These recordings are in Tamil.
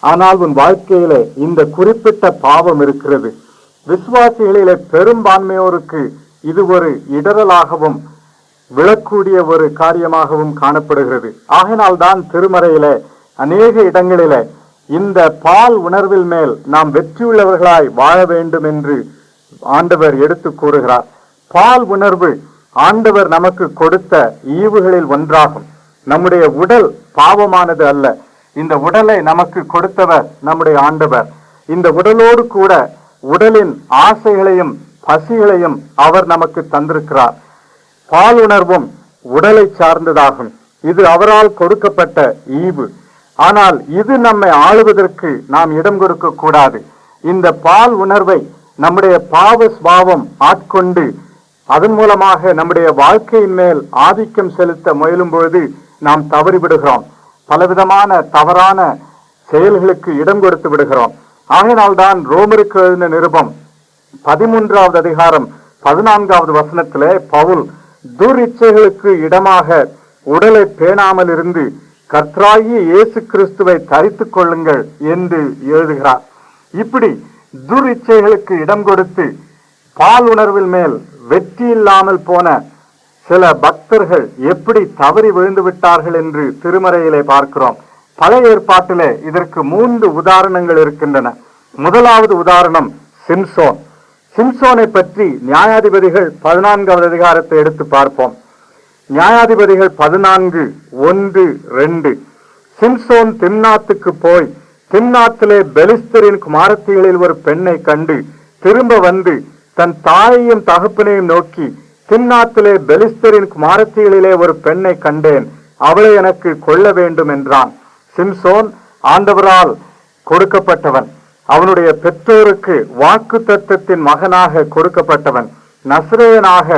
ஆனால் உன் வாழ்க்கையிலே இந்த குறிப்பிட்ட பாவம் இருக்கிறது. விசுவாசிகளிலே பெரும்பான்மையோருக்கு இது ஒரு இடரலாகவும் விழக்கூடிய ஒரு காரியமாகவும் காணப்படுகிறது. ஆகினால்தான் திருமறையில அநேக இடங்களில இந்த பால் உணர்வில் மேல் நாம் வெற்றியுள்ளவர்களாய் வாழ வேண்டும் என்று ஆண்டவர் எடுத்து கூறுகிறார். பால் உணர்வு ஆண்டவர் நமக்கு கொடுத்த ஈவுகளில் ஒன்றாகும். நம்முடைய உடல் பாவமானது அல்ல. இந்த உடலை நமக்கு கொடுத்தவர் நம்முடைய ஆண்டவர். இந்த உடலோடு கூட உடலின் ஆசைகளையும் பசிகளையும் அவர் நமக்கு தந்திருக்கிறார். பால் உணர்வும் உடலை சார்ந்ததாகும். இது அவரால் கொடுக்கப்பட்ட ஈவு. ஆனால் இது நம்மை ஆளுவதற்கு நாம் இடம் கொடுக்க கூடாது. இந்த பால் உணர்வை நம்முடைய பாவ சுபாவம் ஆட்கொண்டு அதன் மூலமாக நம்முடைய வாழ்க்கையின் மேல் ஆதிக்கம் செலுத்த முயலும் பொழுது நாம் தவறிவிடுகிறோம். பலவிதமான தவறான செயல்களுக்கு இடம் கொடுத்து விடுகிறோம். ஆகையினால்தான் ரோமருக்கு எழுதின நிருபம் 13வது அதிகாரம் 14வது வசனத்திலே பவுல் துரிச்சைகளுக்கு இடமாக உடலை பேணாமல் இருந்து கர்த்தராகிய இயேசு கிறிஸ்துவை தரித்துக் கொள்ளுங்கள் என்று எழுதுகிறார். இப்படி துரிச்சைகளுக்கு இடம் கொடுத்து பால் உணர்வில் மேல் வெற்றி இல்லாமல் போன சில பக்தர்கள் எப்படி தவறி விழுந்து விட்டார்கள் என்று திருமறையிலே பார்க்கிறோம். பழைய ஏற்பாட்டிலே இதற்கு 3 உதாரணங்கள் இருக்கின்றன. முதலாவது உதாரணம் சிம்சோன். சிம்சோனை பற்றி நியாயாதிபதிகள் 14வது அதிகாரத்தை எடுத்து பார்ப்போம். நியாயாதிபதிகள் 14:1-2. சிம்சோன் திம்னாத்துக்கு போய் திம்னாத்திலே பெலிஸ்தரின் குமாரத்திகளில் ஒரு பெண்ணை கண்டு திரும்ப வந்து தன் தாயையும் தகப்பனையும் நோக்கி, திம்னாத்திலே பெலிஸ்தரின் குமாரத்திகளிலே ஒரு பெண்ணை கண்டேன், அவளை எனக்கு கொள்ள வேண்டும் என்றான். சிம்சோன் ஆண்டவரால் கொடுக்கப்பட்டவன். அவனுடைய பெற்றோருக்கு வாக்கு தத்தத்தின் மகனாக கொடுக்கப்பட்டவன். நசரேயனாக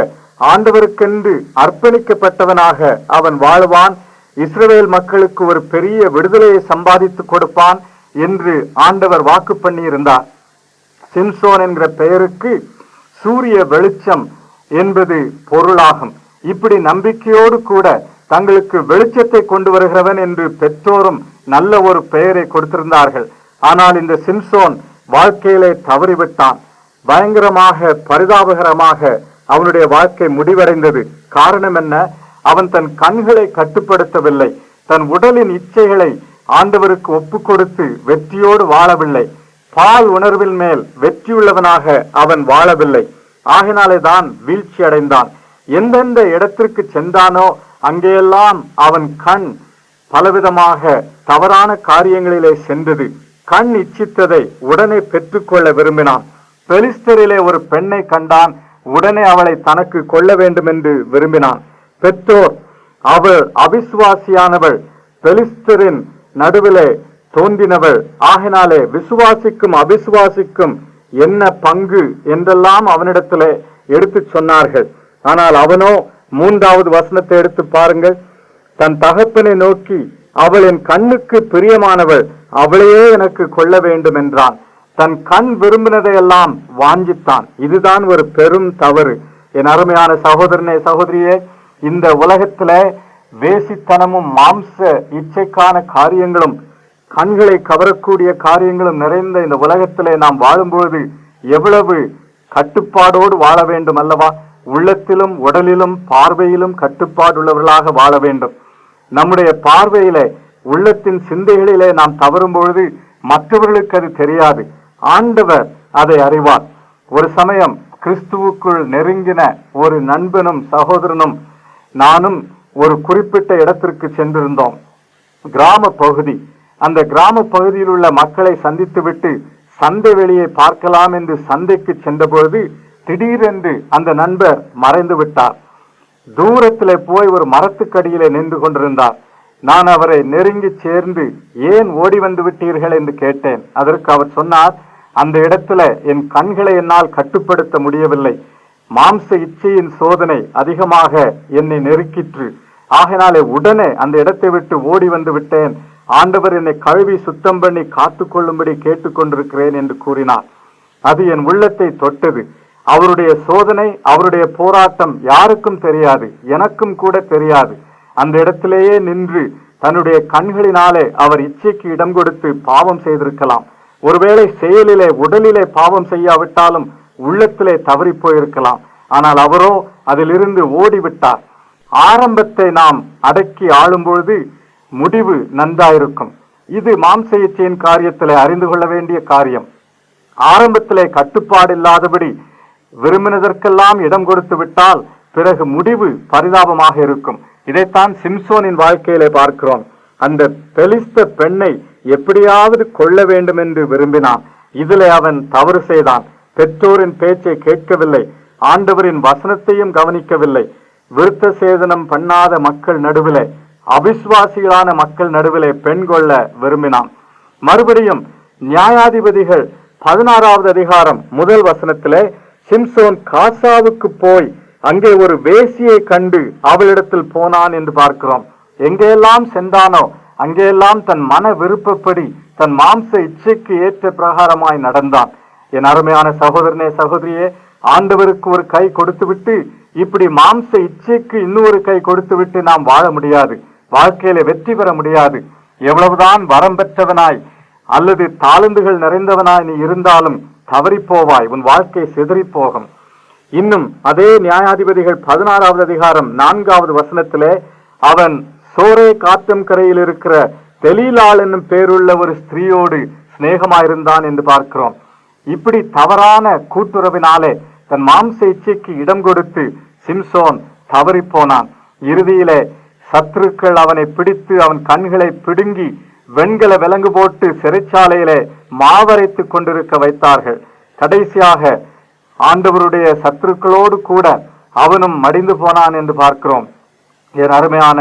ஆண்டவருக்கென்று அர்ப்பணிக்கப்பட்டவனாக அவன் வாழ்வான். இஸ்ரவேல் மக்களுக்கு ஒரு பெரிய விடுதலையை சம்பாதித்து கொடுப்பான் என்று ஆண்டவர் வாக்கு பண்ணி இருந்தார். சிம்சோன் என்கிற பெயருக்கு சூரிய வெளிச்சம் என்பது பொருளாகும். இப்படி நம்பிக்கையோடு கூட தங்களுக்கு வெளிச்சத்தை கொண்டு வருகிறவன் என்று பெற்றோரும் நல்ல ஒரு பெயரை கொடுத்திருந்தார்கள். ஆனால் இந்த சிம்சோன் வாழ்க்கையிலே தவறிவிட்டான். பயங்கரமாக பரிதாபகரமாக அவனுடைய வாழ்க்கை முடிவடைந்தது. காரணம் என்ன? அவன் தன் கண்களை கட்டுப்படுத்தவில்லை. தன் உடலின் இச்சைகளை ஆண்டவருக்கு ஒப்பு கொடுத்து வெற்றியோடு வாழவில்லை. பால் உணர்வில் மேல் வெற்றியுள்ளவனாக அவன் வாழவில்லை. ஆகினாலே தான் வீழ்ச்சி அடைந்தான். எந்தெந்த இடத்திற்கு சென்றானோ அங்கேயெல்லாம் அவன் கண் பலவிதமாக தவறான காரியங்களிலே சென்றது. கண் இச்சித்ததை உடனே பெற்றுக்கொள்ள விரும்பினான். பெலிஸ்தரிலே ஒரு பெண்ணை கண்டான். உடனே அவளை தனக்கு கொள்ள வேண்டும் என்று விரும்பினான். பெற்றோர், அவள் அவிசுவாசியானவள், பெலிஸ்தரின் நடுவிலே தோன்றினவள், ஆகினாலே விசுவாசிக்கும் அவிசுவாசிக்கும் என்ன பங்கு என்றெல்லாம் அவனிடத்திலே எடுத்து சொன்னார்கள். ஆனால் அவனோ 3வது வசனத்தை எடுத்து பாருங்கள். தன் தகப்பனை நோக்கி, அவள் என் கண்ணுக்கு பிரியமானவள், அவளையே எனக்கு கொள்ள வேண்டும் என்றான். தன் கண் விரும்பினதையெல்லாம் வாஞ்சித்தான். இதுதான் ஒரு பெரும் தவறு. என் அருமையான சகோதரனே, சகோதரியே, இந்த உலகத்தில வேசித்தனமும் மாம்ச இச்சைக்கான காரியங்களும் கண்களை கவரக்கூடிய காரியங்களும் நிறைந்த இந்த உலகத்திலே நாம் வாழும்போது எவ்வளவு கட்டுப்பாடோடு வாழ வேண்டும் அல்லவா? உள்ளத்திலும் உடலிலும் பார்வையிலும் கட்டுப்பாடுள்ளவர்களாக வாழ வேண்டும். நம்முடைய பார்வையிலே உள்ளத்தின் சிந்தைகளிலே நாம் தவறும் பொழுது மற்றவர்களுக்கு அது தெரியாது. ஆண்டவர் அதை அறிவார். ஒரு சமயம் கிறிஸ்துவுக்குள் நெருங்கின ஒரு நண்பனும் சகோதரனும் நானும் ஒரு குறிப்பிட்ட இடத்திற்கு சென்றிருந்தோம். கிராம பகுதி. அந்த கிராம பகுதியில் உள்ள மக்களை சந்தித்துவிட்டு சந்தை வெளியை பார்க்கலாம் என்று சந்தைக்கு சென்றபொழுது திடீரென்று அந்த நண்பர் மறைந்து விட்டார். தூரத்திலே போய் ஒரு மரத்துக்கடியிலே நின்று கொண்டிருந்தார். நான் அவரை நெருங்கி சேர்ந்து, ஏன் ஓடி வந்து விட்டீர்கள் என்று கேட்டேன். அதற்கு அவர் சொன்னார், அந்த இடத்துல என் கண்களை என்னால் கட்டுப்படுத்த முடியவில்லை. மாம்ச இச்சையின் சோதனை அதிகமாக என்னை நெருக்கிற்று. ஆகினாலே உடனே அந்த இடத்தை விட்டு ஓடி வந்து விட்டேன். ஆண்டவர் என்னை கழுவி சுத்தம் பண்ணி காத்து கொள்ளும்படி கேட்டுக்கொண்டிருக்கிறேன் என்று கூறினார். அது என் உள்ளத்தை தொட்டது. அவருடைய சோதனை, அவருடைய போராட்டம் யாருக்கும் தெரியாது, எனக்கும் கூட தெரியாது. அந்த இடத்திலேயே நின்று தன்னுடைய கண்களினாலே அவர் இச்சைக்கு இடம் கொடுத்து பாவம் செய்திருக்கலாம். ஒருவேளை செயலிலே உடலிலே பாவம் செய்யாவிட்டாலும் உள்ளத்திலே தவறி போயிருக்கலாம். ஆனால் அவரோ அதிலிருந்து ஓடிவிட்டார். ஆரம்பத்தை நாம் அடக்கி ஆளும் பொழுது முடிவு நன்றாயிருக்கும். இது மாம்ச இச்சையின் காரியத்திலே அறிந்து கொள்ள வேண்டிய காரியம். ஆரம்பத்திலே கட்டுப்பாடு இல்லாதபடி விரும்பினதற்கெல்லாம் இடம் கொடுத்து விட்டால் பிறகு முடிவு பரிதாபமாக இருக்கும். இதைத்தான் சிம்சோனின் வாழ்க்கையிலே பார்க்கிறோம். அந்த பெலிஸ்த பெண்ணை எப்படியாவது கொள்ள வேண்டும் என்று விரும்பினான். இதிலே அவன் தவறு செய்தான். பெற்றோரின் பேச்சை கேட்கவில்லை, ஆண்டவரின் வசனத்தையும் கவனிக்கவில்லை. விருத்த சேதனம் பண்ணாத மக்கள் நடுவிலே, அவிசுவாசிகளான மக்கள் நடுவிலே பெண் கொள்ள விரும்பினான். மறுபடியும் நியாயாதிபதிகள் 16வது அதிகாரம் 1 வசனத்திலே சிம்சோன் காசாவுக்கு போய் அங்கே ஒரு வேசியை கண்டு அவளிடத்தில் போனான் என்று பார்க்கிறோம். எங்கெல்லாம் சென்றானோ அங்கெல்லாம் தன் மன விருப்பப்படி தன் மாம்ச இச்சைக்கு ஏற்ற பிரகாரமாய் நடந்தான். என் அருமையான சகோதரனே, சகோதரியே, ஆண்டவருக்கு ஒரு கை கொடுத்து விட்டு இப்படி மாம்ச இச்சைக்கு இன்னொரு கை கொடுத்து விட்டு நாம் வாழ முடியாது. வாழ்க்கையில வெற்றி பெற முடியாது. எவ்வளவுதான் வரம் பெற்றவனாய் அல்லது தாளந்துகள் நிறைந்தவனாய் நீ இருந்தாலும் தவறி போவாய். உன் வாழ்க்கை சிதறி போகும். இன்னும் அதே நியாயாதிபதிகள் 16வது அதிகாரம் 4வது வசனத்திலே அவன் சோரே காத்தும் கரையில் இருக்கிற தெலீலாள் என்னும் பேருள்ள ஒரு ஸ்திரீயோடு சிநேகமாயிருந்தான் என்று பார்க்கிறோம். இப்படி தவறான கூட்டுறவினாலே தன் மாம்ச இச்சைக்கு இடம் கொடுத்து சிம்சோன் தவறி போனான். இறுதியிலே சத்துருக்கள் அவனை பிடித்து அவன் கண்களை பிடுங்கி வெண்கல விலங்கு போட்டு சிறைச்சாலையிலே மாவரைத்து கொண்டிருக்க வைத்தார்கள். கடைசியாக ஆண்டவருடைய சத்துருக்களோடு கூட அவனும் மடிந்து போனான் என்று பார்க்கிறோம். என் அருமையான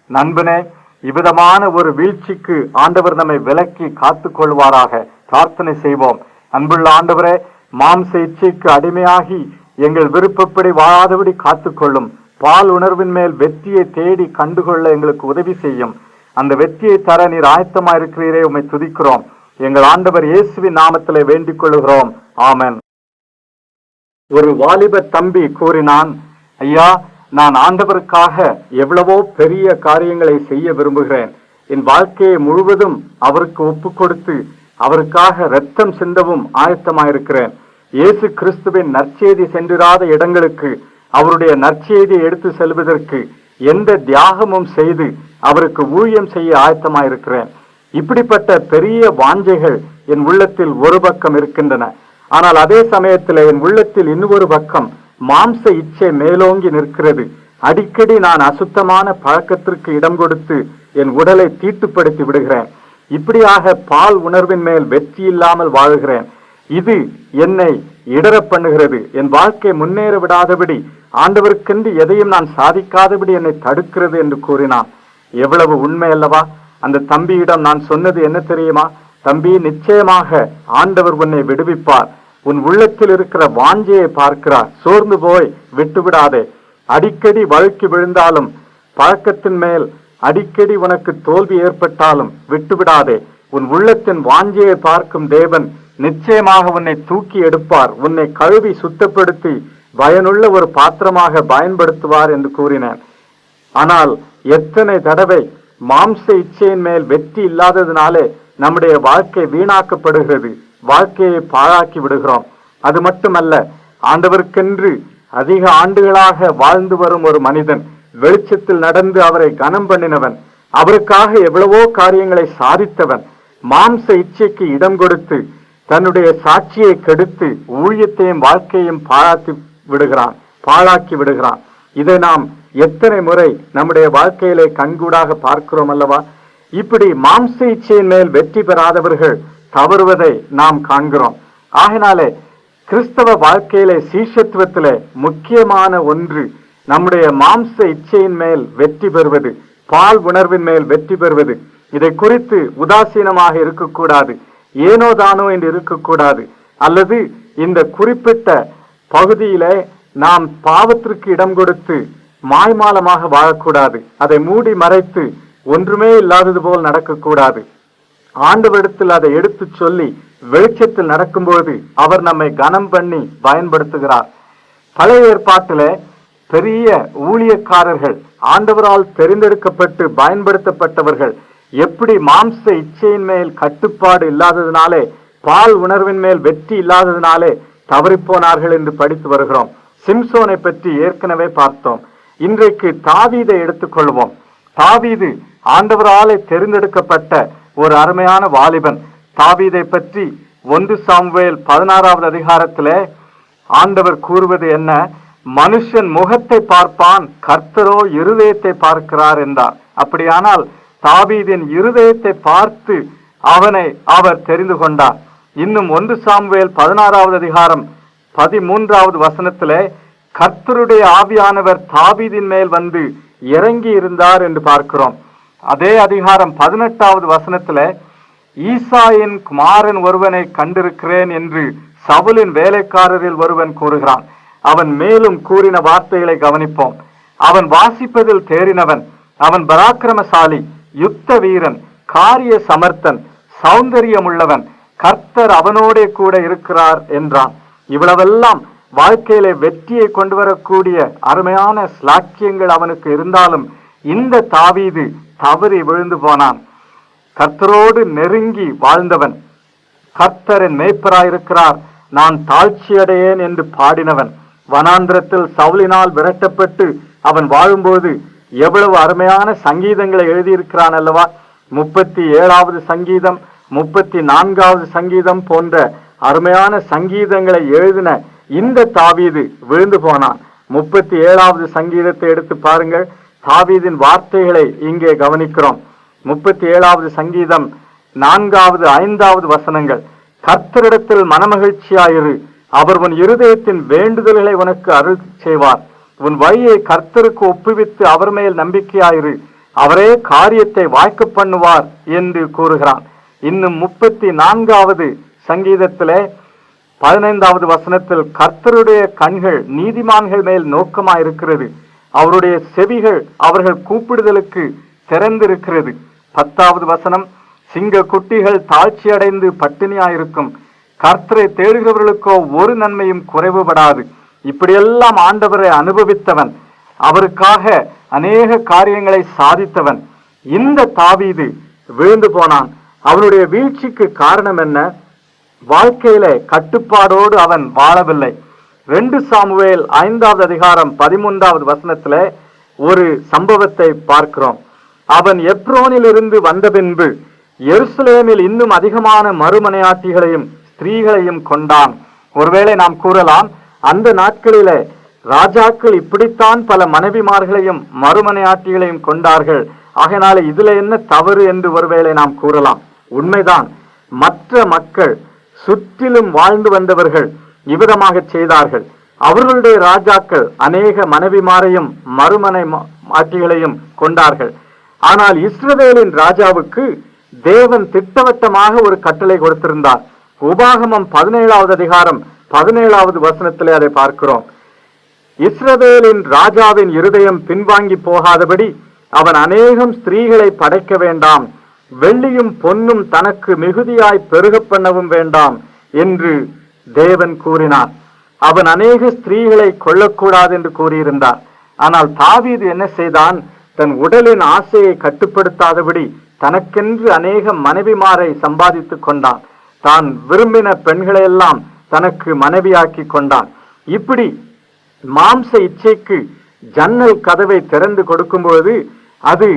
நண்பனே, இவ்விதமான ஒரு வீழ்ச்சிக்கு ஆண்டவர் நம்மை விலக்கி காத்துக் கொள்வாராக. பிரார்த்தனை செய்வோம். அன்புள்ள ஆண்டவரே, மாம்ச இச்சைக்கு அடிமையாகி எங்கள் விருப்பப்படி வாழாதபடி காத்துக்கொள்ளும். பால் உணர்வின் மேல் வெற்றியை தேடி கண்டுகொள்ள எங்களுக்கு உதவி செய்யும். அந்த வெற்றியை தர நீர் ஆயத்தமாயிருக்கிறீரே, உம்மை துதிக்கிறோம். எங்கள் ஆண்டவர் இயேசுவின் நாமத்திலே வேண்டிக் கொள்கிறோம். ஆமென். ஒரு வாலிப தம்பி கூறினான், ஐயா, நான் ஆண்டவருக்காக எவ்வளவோ பெரிய காரியங்களை செய்ய விரும்புகிறேன். என் வாழ்க்கையை முழுவதும் அவருக்கு ஒப்பு கொடுத்து அவருக்காக இரத்தம் சிந்தவும் ஆயத்தமாயிருக்கிறேன். இயேசு கிறிஸ்துவின் நற்செய்தி சென்றிராத இடங்களுக்கு அவருடைய நற்செய்தியை எடுத்து செல்வதற்கு எந்த தியாகமும் செய்து அவருக்கு ஊழியம் செய்ய ஆயத்தமாயிருக்கிறேன். இப்படிப்பட்ட பெரிய வாஞ்சைகள் என் உள்ளத்தில் ஒரு பக்கம் இருக்கின்றன. ஆனால் அதே சமயத்தில் என் உள்ளத்தில் இன்னொரு பக்கம் மாம்ச இச்சை மேலோங்கி நிற்கிறது. அடிக்கடி நான் அசுத்தமான பழக்கத்திற்கு இடம் கொடுத்து என் உடலை தீட்டுப்படுத்தி விடுகிறேன். இப்படியாக பால் உணர்வின் மேல் வெற்றி இல்லாமல் வாழுகிறேன். இது என்னை இடர பண்ணுகிறது. என் வாழ்க்கை முன்னேற விடாதபடி, ஆண்டவருக்கென்று எதையும் நான் சாதிக்காதபடி என்னை தடுக்கிறது என்று கூறினான். எவ்வளவு உண்மை அல்லவா? அந்த தம்பியிடம் நான் சொன்னது என்ன தெரியுமா? தம்பி, நிச்சயமாக ஆண்டவர் உன்னை விடுவிப்பார். உன் உள்ளத்தில் இருக்கிற வாஞ்சையை பார்க்கிறார். சோர்ந்து போய் விட்டுவிடாதே. அடிக்கடி வழுக்கி விழுந்தாலும், பழக்கத்தின் மேல் அடிக்கடி உனக்கு தோல்வி ஏற்பட்டாலும் விட்டுவிடாதே. உன் உள்ளத்தின் வாஞ்சையை பார்க்கும் தேவன் நிச்சயமாக உன்னை தூக்கி எடுப்பார். உன்னை கழுவி சுத்தப்படுத்தி பயனுள்ள ஒரு பாத்திரமாக பயன்படுத்துவார் என்று கூறினார். ஆனால் எத்தனை தடவை மாம்ச இச்சையின் மேல் வெற்றி இல்லாததினாலே நம்முடைய வாழ்க்கை வீணாக்கப்படுகிறது. வாழ்க்கையை பாழாக்கி விடுகிறோம். அது மட்டுமல்ல, ஆண்டவருக்கென்று அதிக ஆண்டுகளாக வாழ்ந்து வரும் ஒரு மனிதன், வெளிச்சத்தில் நடந்து அவரை கனம் பண்ணினவன், அவருக்காக எவ்வளவோ காரியங்களை சாதித்தவன், மாம்ச இச்சைக்கு இடம் கொடுத்து தன்னுடைய சாட்சியை கெடுத்து ஊழியத்தையும் வாழ்க்கையும் பாழாக்கி விடுகிறான். இதை நாம் எத்தனை முறை நம்முடைய வாழ்க்கையிலே கண்கூடாக பார்க்கிறோம் அல்லவா? இப்படி மாம்ச இச்சையின் மேல் வெற்றி பெறாதவர்கள் தவறுவதை நாம் காண்கிறோம். ஆகினாலே கிறிஸ்தவ வாழ்க்கையிலே சீஷத்துவத்திலே முக்கியமான ஒன்று நம்முடைய மாம்ச இச்சையின் மேல் வெற்றி பெறுவது, பால் உணர்வின் மேல் வெற்றி பெறுவது. இதை குறித்து உதாசீனமாக இருக்கக்கூடாது, ஏனோ தானோ என்று இருக்கக்கூடாது. அல்லது இந்த குறிப்பிட்ட பகுதியிலே நாம் பாவத்திற்கு இடம் கொடுத்து மாய்மாலமாக வாழக்கூடாது. அதை மூடி மறைத்து ஒன்றுமே இல்லாதது போல் நடக்கக்கூடாது. ஆண்டவரிடத்தில் அதை எடுத்து சொல்லி வெளிச்சத்தில் நடக்கும்போது அவர் நம்மை கனம் பண்ணி பயன்படுத்துகிறார். பழைய ஏற்பாட்டிலே பெரிய ஊழியக்காரர்கள், ஆண்டவரால் தெரிந்தெடுக்கப்பட்டு பயன்படுத்தப்பட்டவர்கள் எப்படி மாம்ச இச்சையின் மேல் கட்டுப்பாடு இல்லாததினாலே, பால் உணர்வின் மேல் வெற்றி இல்லாததினாலே தவறிப்போனார்கள் என்று படித்து வருகிறோம். சிம்சோனை பற்றி ஏற்கனவே பார்த்தோம். இன்றைக்கு தாவீதை எடுத்துக்கொள்வோம். தாவீது ஆண்டவராலே தெரிந்தெடுக்கப்பட்ட ஒரு அருமையான வாலிபன். தாவீதை பற்றி 1 சாமுவேல் 16வது அதிகாரத்திலே ஆண்டவர் கூறுவது என்ன? மனுஷன் முகத்தை பார்ப்பான், கர்த்தரோ இருதயத்தை பார்க்கிறார் என்றார். அப்படியானால் தாவீதின் இருதயத்தை பார்த்து அவனை அவர் தெரிந்து கொண்டார். இன்னும் 1 சாமுவேல் 16வது அதிகாரம் 13வது வசனத்திலே கர்த்தருடைய ஆவியானவர் தாவீதின் மேல் வந்து இறங்கி இருந்தார் என்று பார்க்கிறோம். அதே அதிகாரம் 18வது வசனத்திலே ஈசாயின் குமாரன் ஒருவனை கண்டிருக்கிறேன் என்று சவுலின் வேலைக்காரரில் ஒருவன் கூறுகிறான். அவன் மேலும் கூறின வார்த்தைகளை கவனிப்போம். அவன் வாசிப்பதில் தேறினவன், அவன் பராக்கிரமசாலி, யுத்த வீரன், காரிய சமர்த்தன், சௌந்தரியமுள்ளவன், கர்த்தர் அவனோடே கூட இருக்கிறார் என்றான். இவ்வளவெல்லாம் வாழ்க்கையிலே வெற்றியை கொண்டு வரக்கூடிய அருமையான ஸ்லாக்கியங்கள் அவனுக்கு இருந்தாலும் இந்த தாவீது தவறி விழுந்து போனான். கர்த்தரோடு நெருங்கி வாழ்ந்தவன், கர்த்தரின் மேய்ப்பராயிருக்கிறார், நான் தாழ்ச்சியடையேன் என்று பாடினவன், வனாந்திரத்தில் சவுலினால் விரட்டப்பட்டு அவன் வாழும்போது எவ்வளவு அருமையான சங்கீதங்களை எழுதியிருக்கிறான் அல்லவா? 37வது சங்கீதம், 34வது சங்கீதம் போன்ற அருமையான சங்கீதங்களை எழுதின இந்த தாவீது விழுந்து போனான். 37வது சங்கீதத்தை எடுத்து பாருங்கள். தாவீதின் வார்த்தைகளை இங்கே கவனிக்கிறோம். 37வது சங்கீதம் 4வது 5வது வசனங்கள். கர்த்தரிடத்தில் மனமகிழ்ச்சியாயிரு, அவர் உன் இருதயத்தின் வேண்டுதல்களை உனக்கு அருள் செய்வார். உன் வழியை கர்த்தருக்கு ஒப்புவித்து அவர் மேல் நம்பிக்கையாயிரு, அவரே காரியத்தை வாய்க்க பண்ணுவார் என்று கூறுகிறான். இன்னும் 34வது சங்கீதத்திலே 15வது வசனத்தில் கர்த்தருடைய கண்கள் நீதிமான்கள் மேல் நோக்கமாயிருக்கிறது, அவருடைய செவிகள் அவர்கள் கூப்பிடுதலுக்கு திறந்திருக்கிறது. 10வது வசனம், சிங்க குட்டிகள் தாழ்ச்சி அடைந்து பட்டினியாயிருக்கும், கர்த்தரை தேடுகிறவர்களுக்கோ ஒரு நன்மையும் குறைவுபடாது. இப்படியெல்லாம் ஆண்டவரை அனுபவித்தவன், அவருக்காக அநேக காரியங்களை சாதித்தவன் இந்த தாவீது விழுந்து போனான். அவனுடைய வீழ்ச்சிக்கு காரணம் என்ன? வாழ்க்கையில கட்டுப்பாடோடு அவன் வாழவில்லை. 2 சாமுவேல் 5வது அதிகாரம் 13வது வசனத்துல ஒரு சம்பவத்தை பார்க்கிறோம். அவன் எப்ரோனில் இருந்து வந்த பின்பு எருசலேமில் இன்னும் அதிகமான மறுமனையாட்டிகளையும் ஸ்திரீகளையும் கொண்டான். ஒருவேளை நாம் கூறலாம், அந்த நாட்களிலே ராஜாக்கள் இப்படித்தான் பல மனைவிமார்களையும் மறுமனையாட்டிகளையும் கொண்டார்கள், ஆகையினால இதுல என்ன தவறு என்று ஒருவேளை நாம் கூறலாம். உண்மைதான். மற்ற மக்கள் சுற்றிலும் வாழ்ந்து வந்தவர்கள் இவ்விதமாக செய்தார்கள். அவர்களுடைய ராஜாக்கள் அநேக மனைவிமாரையும் மறுமனை மாட்டிகளையும் கொண்டார்கள். ஆனால் இஸ்ரவேலின் ராஜாவுக்கு தேவன் திட்டவட்டமாக ஒரு கட்டளை கொடுத்திருந்தார். உபாகமம் 17வது அதிகாரம் 17வது வசனத்திலே அதை பார்க்கிறோம். இஸ்ரவேலின் ராஜாவின் இருதயம் பின்வாங்கி போகாதபடி அவன் அநேகம் ஸ்திரீகளை படைக்க வேண்டாம், வெள்ளியும் பொன்னும் தனக்கு மிகுதியாய் பெருக பண்ணவும் வேண்டாம் என்று தேவன் கூறினார். அவன் அநேக ஸ்திரீகளை கொள்ளக்கூடாது என்று கூறியிருந்தார். ஆனால் தாவீது என்ன செய்தான்? தன் உடலின் ஆசையை கட்டுப்படுத்தாதபடி தனக்கென்று அநேக மனைவிமாரை சம்பாதித்துக் கொண்டான். தான் விரும்பின பெண்களையெல்லாம் தனக்கு மனைவியாக்கி கொண்டான். இப்படி மாம்ச இச்சைக்கு ஜன்னல் கதவை திறந்து கொடுக்கும்போது அது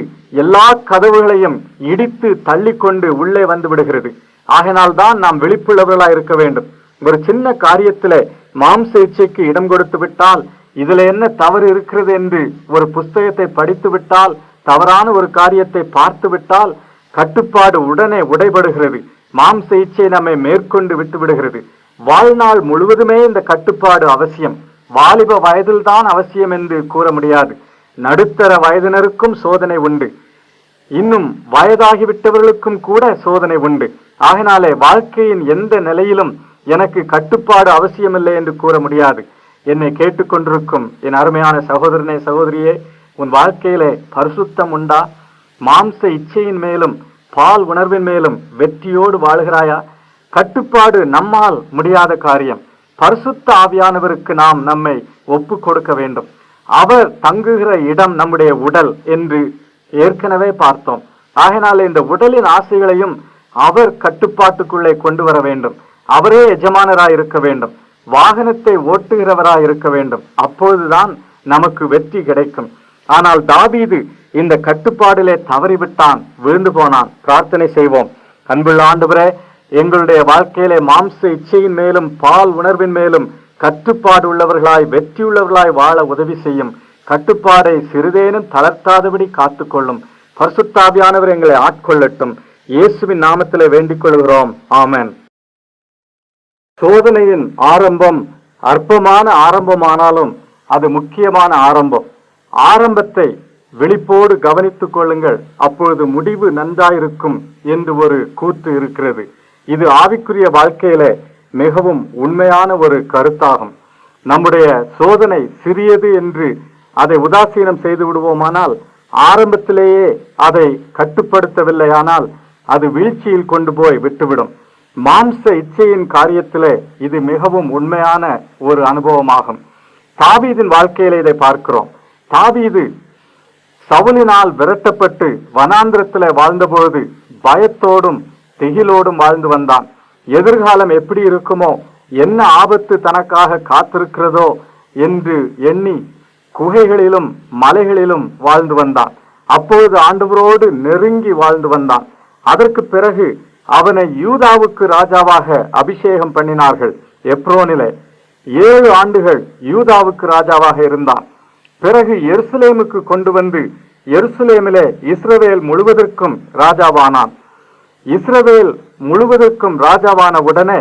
எல்லா கதவுகளையும் இடித்து தள்ளிக்கொண்டு உள்ளே வந்து விடுகிறது. ஆகையினால் தான் நாம் விழிப்புள்ளவர்களாய் இருக்க வேண்டும். ஒரு சின்ன காரியத்திலே மாம்ச இச்சைக்கு இடம் கொடுத்து விட்டால், இதுல என்ன தவறு இருக்கிறது என்று ஒரு புஸ்தகத்தை படித்து விட்டால், தவறான ஒரு காரியத்தை பார்த்து விட்டால் கட்டுப்பாடு உடனே உடைபடுகிறது. மாம்ச இச்சை நம்மை மேற்கொண்டு விட்டு விடுகிறது. வாழ்நாள் முழுவதுமே இந்த கட்டுப்பாடு அவசியம். வாலிப வயதில் தான் அவசியம் என்று கூற முடியாது. நடுத்தர வயதினருக்கும் சோதனை உண்டு, இன்னும் வயதாகிவிட்டவர்களுக்கும் கூட சோதனை உண்டு. ஆகினாலே வாழ்க்கையின் எந்த நிலையிலும் எனக்கு கட்டுப்பாடு அவசியமில்லை என்று கூற முடியாது. என்னை கேட்டுக்கொண்டிருக்கும் என் அருமையான சகோதரனே, சகோதரியே, உன் வாழ்க்கையிலே பரிசுத்தம் உண்டா? மாம்ச இச்சையின் மேலும் பால் உணர்வின் மேலும் வெற்றியோடு வாழ்கிறாயா? கட்டுப்பாடு நம்மால் முடியாத காரியம். பரிசுத்த ஆவியானவருக்கு நாம் நம்மை ஒப்பு கொடுக்க வேண்டும். அவர் தங்குகிற இடம் நம்முடைய உடல் என்று ஏற்கனவே பார்த்தோம். ஆகையினால இந்த உடலின் ஆசைகளையும் அவர் கட்டுப்பாட்டுக்குள்ளே கொண்டு வர வேண்டும். அவரே எஜமானராய் இருக்க வேண்டும். வாகனத்தை ஓட்டுகிறவராய் இருக்க வேண்டும். அப்பொழுதுதான் நமக்கு வெற்றி கிடைக்கும். ஆனால் தாவீது இந்த கட்டுப்பாடிலே தவறிவிட்டான், விழுந்து போனான். பிரார்த்தனை செய்வோம். அன்புள்ள ஆண்டவரே, எங்களுடைய வாழ்க்கையிலே மாம்ச இச்சையின் மேலும் பால் உணர்வின் மேலும் கட்டுப்பாடு உள்ளவர்களாய் வெற்றியுள்ளவர்களாய் வாழ உதவி செய்யும். கட்டுப்பாடை சிறிதேனும் தளர்த்தாதபடி காத்துக்கொள்ளும். பரிசுத்தாவியானவர் எங்களை ஆட்கொள்ளட்டும். இயேசுவின் நாமத்திலே வேண்டிக் கொள்கிறோம். ஆமென். சோதனையின் ஆரம்பம் அற்பமான ஆரம்பமானாலும் அது முக்கியமான ஆரம்பம். ஆரம்பத்தை விழிப்போடு கவனித்துக் கொள்ளுங்கள், அப்பொழுது முடிவு நன்றாயிருக்கும் என்று ஒரு கூற்று இருக்கிறது. இது ஆவிக்குரிய வாழ்க்கையில மிகவும் உண்மையான ஒரு கருத்தாகும். நம்முடைய சோதனை சிறியது என்று அதை உதாசீனம் செய்து விடுவோமானால், ஆரம்பத்திலேயே அதை கட்டுப்படுத்தவில்லையானால் அது வீழ்ச்சியில் கொண்டு போய் விட்டுவிடும். மாம்ச இச்சையின் காரியத்திலே இது மிகவும் உண்மையான ஒரு அனுபவமாகும். தாவீதின் வாழ்க்கையில இதை பார்க்கிறோம். தாவீது சவுலினால் விரட்டப்பட்டு வனாந்திரத்திலே வாழ்ந்தபொழுது பயத்தோடும் திகிலோடும் வாழ்ந்து வந்தான். எதிர்காலம் எப்படி இருக்குமோ, என்ன ஆபத்து தனக்காக காத்திருக்கிறதோ என்று எண்ணி குகைகளிலும் மலைகளிலும் வாழ்ந்து வந்தான். அப்பொழுது ஆண்டவரோடு நெருங்கி வாழ்ந்து வந்தான். அதற்கு பிறகு அவனை யூதாவுக்கு ராஜாவாக அபிஷேகம் பண்ணினார்கள். எப்ரோனிலே 7 ஆண்டுகள் யூதாவுக்கு ராஜாவாக இருந்தான். பிறகு எருசலேமுக்கு கொண்டு வந்து எருசலேமிலே இஸ்ரவேல் முழுவதற்கும் ராஜாவானான். இஸ்ரவேல் முழுவதற்கும் ராஜாவான உடனே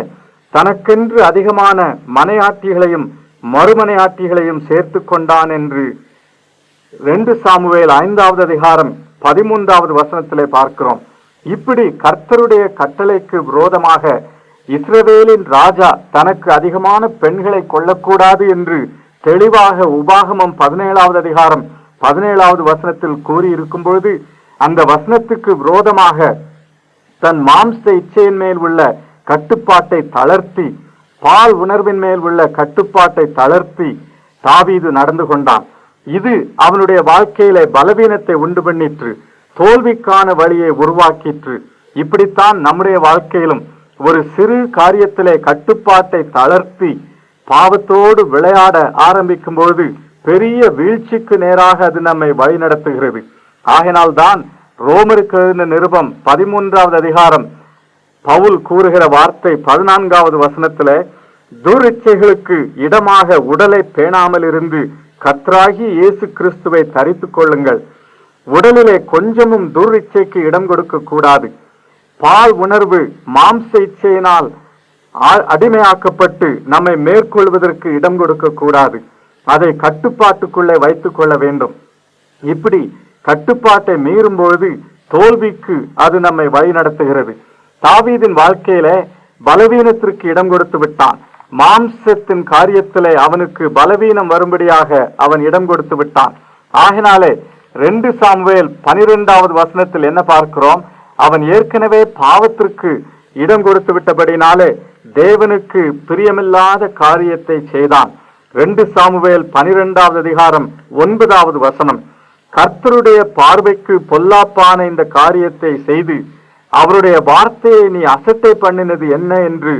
தனக்கென்று அதிகமான மனையாட்டிகளையும் மறுமனையாட்டிகளையும் சேர்த்து கொண்டான் என்று 2 சாமுவேல் 5வது அதிகாரம் 13வது வசனத்திலே பார்க்கிறோம். இப்படி கர்த்தருடைய கட்டளைக்கு விரோதமாக இஸ்ரவேலின் ராஜா தனக்கு அதிகமான பெண்களை கொள்ளக்கூடாது என்று தெளிவாக உபாகமம் 17வது அதிகாரம் 17வது வசனத்தில் கூறி இருக்கும் பொழுது, அந்த வசனத்துக்கு விரோதமாக தன் மாம்ச இச்சையின் மேல் உள்ள கட்டுப்பாட்டை தளர்த்தி, பால் உணர்வின் மேல் உள்ள கட்டுப்பாட்டை தளர்த்தி தாவீது நடந்து கொண்டான். இது அவனுடைய வாழ்க்கையிலே பலவீனத்தை உண்டு பண்ணிற்று, தோல்விக்கான வழியை உருவாக்கிற்று. இப்படித்தான் நம்முடைய வாழ்க்கையிலும் ஒரு சிறு காரியத்திலே கட்டுப்பாட்டை தளர்த்தி பாவத்தோடு விளையாட ஆரம்பிக்கும் பொழுது பெரிய வீழ்ச்சிக்கு நேராக அது நம்மை வழிநடத்துகிறது. ஆகையினால்தான் ரோமருக்கு எழுதின நிருபம் 13வது அதிகாரம் பவுல் கூறுகிற வார்த்தை 14வது வசனத்திலே, துரிச்சைகளுக்கு இடமாக உடலை பேணாமல் இருந்து கர்த்தராகிய இயேசு கிறிஸ்துவை தரித்துக் கொள்ளுங்கள். உடலிலே கொஞ்சமும் துரிச்சைக்கு இடம் கொடுக்க கூடாது. பால் உணர்வு மாம்ச இச்சையினால் அடிமையாக்கப்பட்டு நம்மை மேற்கொள்வதற்கு இடம் கொடுக்க கூடாது. அதை கட்டுப்பாட்டுக்குள்ளே வைத்துக் கொள்ள வேண்டும். இப்படி கட்டுப்பாட்டை மீறும் பொழுது தோல்விக்கு அது நம்மை வழி நடத்துகிறது. தாவீதின் வாழ்க்கையில பலவீனத்திற்கு இடம் கொடுத்து விட்டான். மாம்சத்தின் காரியத்திலே அவனுக்கு பலவீனம் வரும்படியாக அவன் இடம் கொடுத்து விட்டான். ஆகினாலே 2 சாமுவேல் 12வது வசனத்தில் என்ன பார்க்கிறோம்? அவன் ஏற்கனவே பாவத்திற்கு இடம் கொடுத்து விட்டபடினாலே தேவனுக்கு பிரியமில்லாத காரியத்தை செய்தான். 2 சாமுவேல் 12வது அதிகாரம் 9வது வசனம், கர்த்தருடைய பார்வைக்கு பொல்லாப்பான இந்த காரியத்தை செய்து அவருடைய வார்த்தையை நீ அசட்டை பண்ணினது என்ன என்று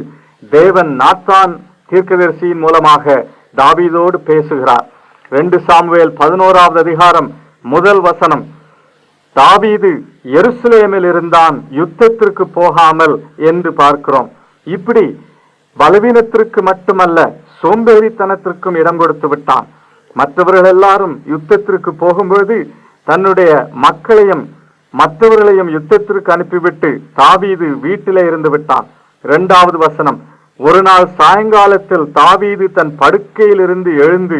தேவன் நாத்தான் தீர்க்கதரிசியின் மூலமாக தாவீதோடு பேசுகிறார். 2 சாமுவேல் 11வது அதிகாரம் 1 வசனம், தாவீது எருசலேமில் இருந்தான், யுத்தத்திற்கு போகாமல் என்று பார்க்கிறோம். இப்படி பலவீனத்திற்கு மட்டுமல்ல, சோம்பேறித்தனத்திற்கும் இடம் கொடுத்து விட்டான். மற்றவர்கள் எல்லாரும் யுத்தத்திற்கு போகும்போது தன்னுடைய மக்களையும் மற்றவர்களையும் யுத்தத்திற்கு அனுப்பிவிட்டு தாவீது வீட்டிலே இருந்து விட்டான். 2வது வசனம், ஒரு நாள் சாயங்காலத்தில் தாவீது தன் படுக்கையில் இருந்து எழுந்து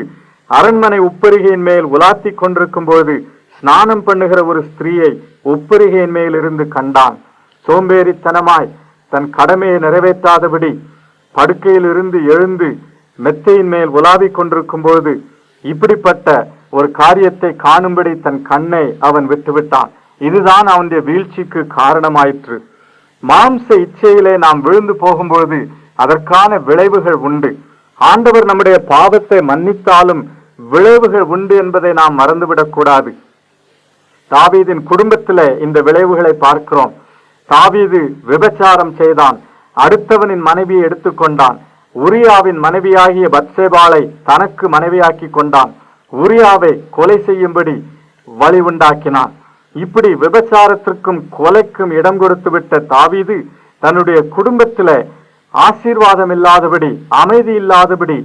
அரண்மனை உப்பரிகையின் மேல் உலாத்தி கொண்டிருக்கும் போது ஸ்நானம் பண்ணுகிற ஒரு ஸ்திரீயை உப்பரிகையின் மேல் இருந்து கண்டான். சோம்பேறித்தனமாய் தன் கடமையை நிறைவேற்றாதபடி படுக்கையில் இருந்து எழுந்து மெத்தையின் மேல் உலாவிக் கொண்டிருக்கும் போது இப்படிப்பட்ட ஒரு காரியத்தை காணும்படி தன் கண்ணை அவன் விட்டுவிட்டான். இதுதான் அவனுடைய வீழ்ச்சிக்கு காரணமாயிற்று. மாம்ச இச்சையிலே நாம் விழுந்து போகும்போது அதற்கான விளைவுகள் உண்டு. ஆண்டவர் நம்முடைய பாவத்தை மன்னித்தாலும் விளைவுகள் உண்டு என்பதை நாம் மறந்துவிடக் கூடாது. தாவீதின் குடும்பத்திலே இந்த விளைவுகளை பார்க்கிறோம். தாவீது விபச்சாரம் செய்தான், அடுத்தவனின் மனைவியை எடுத்துக்கொண்டான், உரியாவின் மனைவியாகிய பத்சேபாளை தனக்கு மனைவியாக்கி கொண்டான், உரியாவை கொலை செய்யும்படி வழி உண்டாக்கினான். இப்படி விபச்சாரத்திற்கும் கொலைக்கும் இடம் கொடுத்து விட்ட தாவீது தன்னுடைய குடும்பத்தில ஆசீர்வாதம் இல்லாதபடி, அமைதி இல்லாதபடி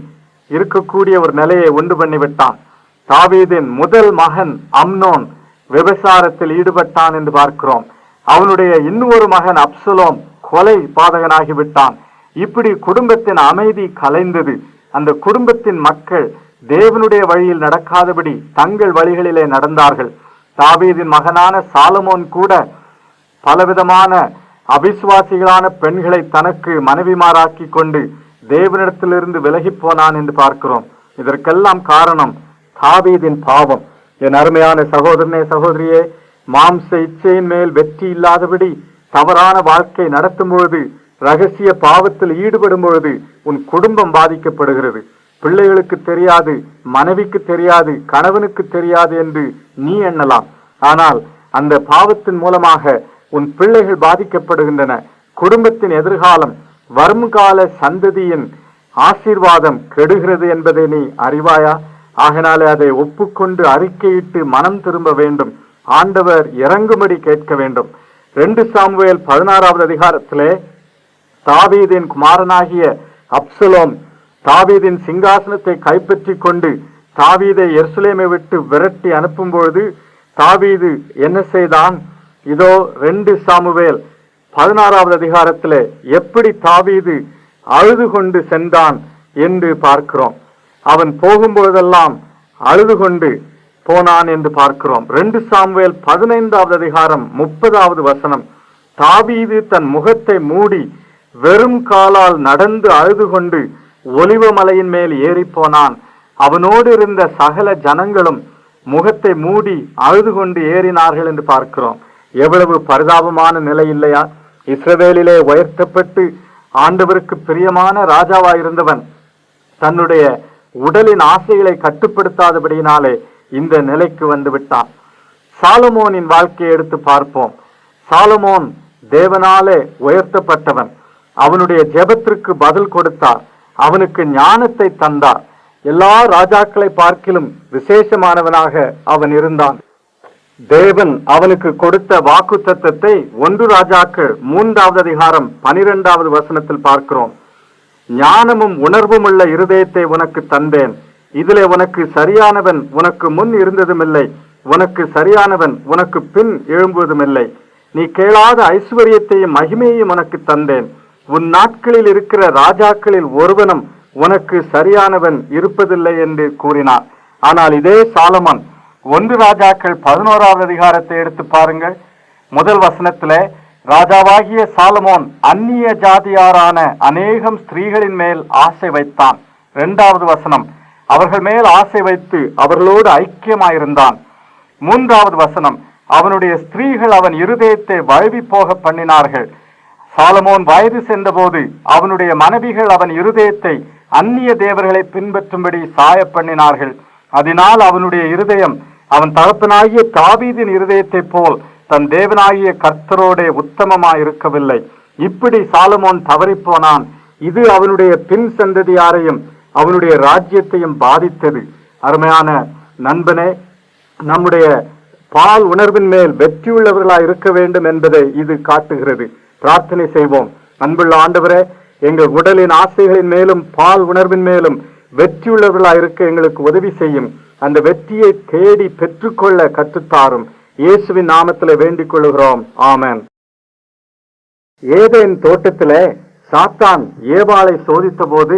இருக்கக்கூடிய ஒரு நிலையை உண்டு பண்ணிவிட்டான். தாவீதின் முதல் மகன் அம்னோன் விபச்சாரத்தில் ஈடுபட்டான் என்று பார்க்கிறோம். அவனுடைய இன்னொரு மகன் அப்சலோம் கொலை பாதகனாகிவிட்டான். இப்படி குடும்பத்தின் அமைதி கலைந்தது. அந்த குடும்பத்தின் மக்கள் தேவனுடைய வழியில் நடக்காதபடி தங்கள் வழிகளிலே நடந்தார்கள். தாவீதின் மகனான சாலமோன் கூட பலவிதமான அவிசுவாசிகளான பெண்களை தனக்கு மனைவிமாராக்கி கொண்டு தேவனிடத்திலிருந்து விலகி போனான் என்று பார்க்கிறோம். இதற்கெல்லாம் காரணம் தாவீதின் பாவம். என் அருமையான சகோதரனே, சகோதரியே, மாம்ச இச்சையின் மேல் வெற்றி இல்லாதபடி தவறான வாழ்க்கை நடத்தும் பொழுது, ரகசிய பாவத்தில் ஈடுபடும் பொழுது உன் குடும்பம் பாதிக்கப்படுகிறது. பிள்ளைகளுக்கு தெரியாது, மனைவிக்கு தெரியாது, கணவனுக்கு தெரியாது என்று நீ எண்ணலாம். ஆனால் அந்த பாவத்தின் மூலமாக உன் பிள்ளைகள் பாதிக்கப்படுகின்றன. குடும்பத்தின் எதிர்காலம், வருங்கால சந்ததியின் ஆசீர்வாதம் கெடுகிறது என்பதை நீ அறிவாயா? ஆகினாலே அதை ஒப்புக்கொண்டு அறிக்கையிட்டு மனம் திரும்ப வேண்டும். ஆண்டவர் இறங்கும்படி கேட்க வேண்டும். 2 சாமுவேல் 16வது அதிகாரத்திலே தாவீதின் குமாரனாகிய அப்சலோம் தாவீதின் சிங்காசனத்தை கைப்பற்றி கொண்டு தாவீதை எருசலேமை விட்டு விரட்டி அனுப்பும் பொழுது தாவீது என்ன செய்தான்? இதோ 2 சாமுவேல் 16வது அதிகாரத்திலே எப்படி தாவீது அழுது கொண்டு சென்றான் என்று பார்க்கிறோம். அவன் போகும்பொழுதெல்லாம் அழுது கொண்டு போனான் என்று பார்க்கிறோம். 2 சாமுவேல் 15வது அதிகாரம் 30வது வசனம், தாவீது தன் முகத்தை மூடி வெறும் காலால் நடந்து அழுது கொண்டு ஒலிவ மலையின் மேல் ஏறி போனான். அவனோடு இருந்த சகல ஜனங்களும் முகத்தை மூடி அழுது கொண்டு ஏறினார்கள் என்று பார்க்கிறோம். எவ்வளவு பரிதாபமான நிலை இல்லையா? இஸ்ரவேலிலே உயர்த்தப்பட்டு ஆண்டவருக்கு பிரியமான ராஜாவாயிருந்தவன் தன்னுடைய உடலின் ஆசைகளை கட்டுப்படுத்தாதபடியினாலே இந்த நிலைக்கு வந்து விட்டான். சாலமோனின் வாழ்க்கையை எடுத்து பார்ப்போம். சாலமோன் தேவனாலே உயர்த்தப்பட்டவன். அவனுடைய ஜெபத்திற்கு பதில் கொடுத்தார். அவனுக்கு ஞானத்தை தந்தார். எல்லா ராஜாக்களை பார்க்கிலும் விசேஷமானவனாக அவன் இருந்தான். தேவன் அவனுக்கு கொடுத்த வாக்கு தத்தத்தை 1 ராஜாக்கள் 3வது அதிகாரம் 12வது வசனத்தில் பார்க்கிறோம். ஞானமும் உணர்வும் உள்ள இருதயத்தை உனக்கு தந்தேன். இதிலே உனக்கு சரியானவன் உனக்கு முன் இருந்ததுமில்லை, உனக்கு சரியானவன் உனக்கு பின் எழும்புவதுமில்லை. நீ கேளாத ஐஸ்வர்யத்தையும் மகிமையையும் உனக்கு தந்தேன். உன் நாட்களில் இருக்கிற ராஜாக்களில் ஒருவனும் உனக்கு சரியானவன் இருப்பதில்லை என்று கூறினார். ஆனால் இதே சாலமன் 1 ராஜாக்கள் 11வது அதிகாரத்தை எடுத்து பாருங்கள். முதல் வசனத்திலே ராஜாவாகிய சாலமோன் அந்நிய ஜாதியாரான அநேகம் ஸ்திரீகளின் மேல் ஆசை வைத்தான். 2வது வசனம், அவர்கள் மேல் ஆசை வைத்து அவர்களோடு ஐக்கியமாயிருந்தான். 3வது வசனம், அவனுடைய ஸ்திரீகள் அவன் இருதயத்தை வழுவி போக பண்ணினார்கள். சாலமோன் வயது சென்றபோது அவனுடைய மனைவிகள் அவன் இருதயத்தை அந்நிய தேவர்களை பின்பற்றும்படி சாய பண்ணினார்கள். அதனால் அவனுடைய இருதயம் அவன் தகப்பனாகிய தாவீதின் இருதயத்தை போல் தன் தேவனாகிய கர்த்தரோடே உத்தமமாயிருக்கவில்லை. இப்படி சாலமோன் தவறிப்போனான். இது அவனுடைய பின் சந்ததியாரையும் அவனுடைய ராஜ்யத்தையும் பாதித்தது. அருமையான நண்பனே, நம்முடைய பால் உணர்வின் மேல் வெற்றியுள்ளவர்களாய் இருக்க வேண்டும் என்பதை இது காட்டுகிறது. பிரார்த்தனை செய்வோம். அன்புள்ள ஆண்டவரே, எங்கள் உடலின் ஆசைகளின் மேலும் பால் உணர்வின் மேலும் வெற்றியுள்ளவர்களாய் இருக்க எங்களுக்கு உதவி செய்யும். அந்த வெற்றியை தேடி பெற்றுக்கொள்ள கற்றுத்தாரும். இயேசுவின் நாமத்திலே வேண்டிக் கொள்கிறோம். ஆமென். ஏதேன் தோட்டத்திலே சாத்தான் ஏவாளை சோதித்த போது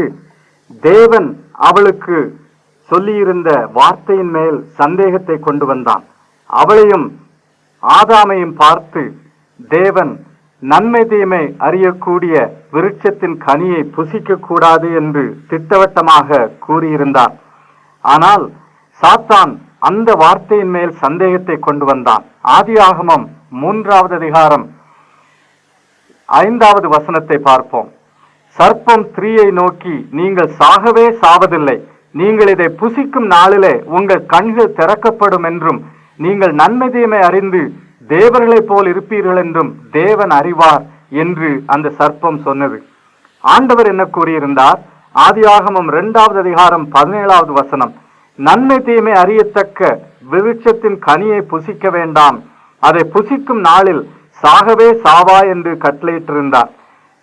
தேவன் அவளுக்கு சொல்லியிருந்த வார்த்தையின் மேல் சந்தேகத்தை கொண்டு வந்தான். அவளையும் ஆதாமையும் பார்த்து தேவன் நன்மை தீமை அறியக்கூடிய விருட்சத்தின் கனியை புசிக்க கூடாது என்று திட்டவட்டமாக கூறியிருந்தார். ஆனால் சாத்தான் அந்த வார்த்தையின் மேல் சந்தேகத்தை கொண்டு வந்தான். ஆதியாகமம் 3வது அதிகாரம் 5வது வசனத்தை பார்ப்போம். சர்ப்பம் ஸ்திரீயை நோக்கி, நீங்கள் சாகவே சாவதில்லை, நீங்கள் இதை புசிக்கும் நாளிலே உங்கள் கண்கள் திறக்கப்படும் என்றும் நீங்கள் நன்மை தீமை அறிந்து தேவர்களைப் போல் இருப்பீர்கள் என்றும் தேவன் அறிவார் என்று அந்த சர்ப்பம் சொன்னது. ஆண்டவர் என்ன கூறியிருந்தார்? ஆதியாகமம் 2வது அதிகாரம் 17வது வசனம், நன்மை தீமை அறியத்தக்க விருட்சத்தின் கனியை புசிக்க வேண்டாம், அதை புசிக்கும் நாளில் சாகவே சாவாய் என்று கட்டளையிட்டிருந்தார்.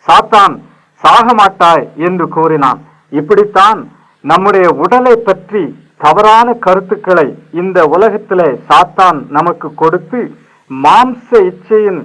சாத்தான் சாக மாட்டாய் என்று கூறினான். இப்படித்தான் நம்முடைய உடலை பற்றி தவறான கருத்துக்களை இந்த உலகத்திலே சாத்தான் நமக்கு கொடுத்து மாம்ச இச்சையின்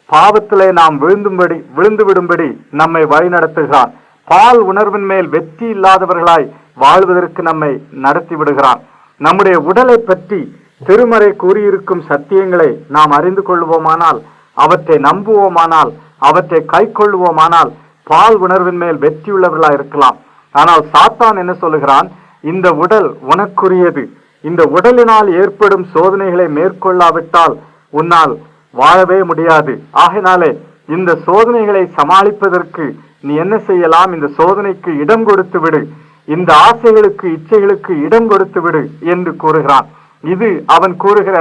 பாவத்திலே நாம் விழுந்து விடும்படி நம்மை வழிநடத்துகிறான். பால் உணர்வின் மேல் வெற்றி இல்லாதவர்களாய் வாழ்வதற்கு நம்மை நடத்தி விடுகிறான். நம்முடைய உடலை பற்றி திருமறை கூறியிருக்கும் சத்தியங்களை நாம் அறிந்து கொள்வோமானால், அவற்றை நம்புவோமானால், அவற்றை கை கொள்ளுவோமானால் பால் உணர்வின் மேல் வெற்றியுள்ளவர்களாய் இருக்கலாம். ஆனால் சாத்தான் என்ன சொல்லுகிறான்? இந்த உடல் உனக்குரியது, இந்த உடலினால் ஏற்படும் சோதனைகளை மேற்கொள்ளாவிட்டால் உன்னால் வாழவே முடியாது. ஆகையினாலே இந்த சோதனைகளை சமாளிப்பதற்கு நீ என்ன செய்யலாம்? இந்த சோதனைக்கு இடம் கொடுத்து விடு, இந்த ஆசைகளுக்கு இச்சைகளுக்கு இடம் கொடுத்து விடு என்று கூறுகிறான். இது அவன் கூறுகிற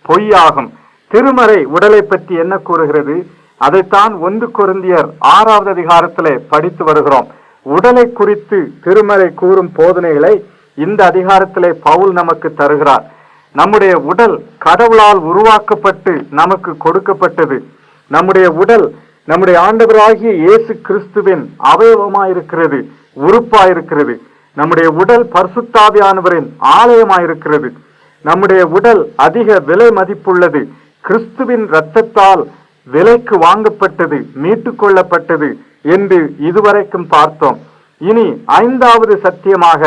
பொய்யாகும். திருமறை உடலை பற்றி என்ன கூறுகிறது? அதைத்தான் 1 கொரிந்தியர் 6வது அதிகாரத்திலே படித்து வருகிறோம். உடலை குறித்து திருமறை கூறும் போதனைகளை இந்த அதிகாரத்திலே பவுல் நமக்கு தருகிறார். நம்முடைய உடல் கடவுளால் உருவாக்கப்பட்டு நமக்கு கொடுக்கப்பட்டது. நம்முடைய உடல் நம்முடைய ஆண்டவராகிய இயேசு கிறிஸ்துவின் அவயவமாயிருக்கிறது, உறுப்பாயிருக்கிறது. நம்முடைய உடல் பரிசுத்தாவியானவரின் ஆலயமாயிருக்கிறது. நம்முடைய உடல் அதிக விலை மதிப்புள்ளது. கிறிஸ்துவின் இரத்தத்தால் விலைக்கு வாங்கப்பட்டது, மீட்டு கொள்ளப்பட்டது என்று இதுவரைக்கும் பார்த்தோம். இனி 5வது சத்தியமாக,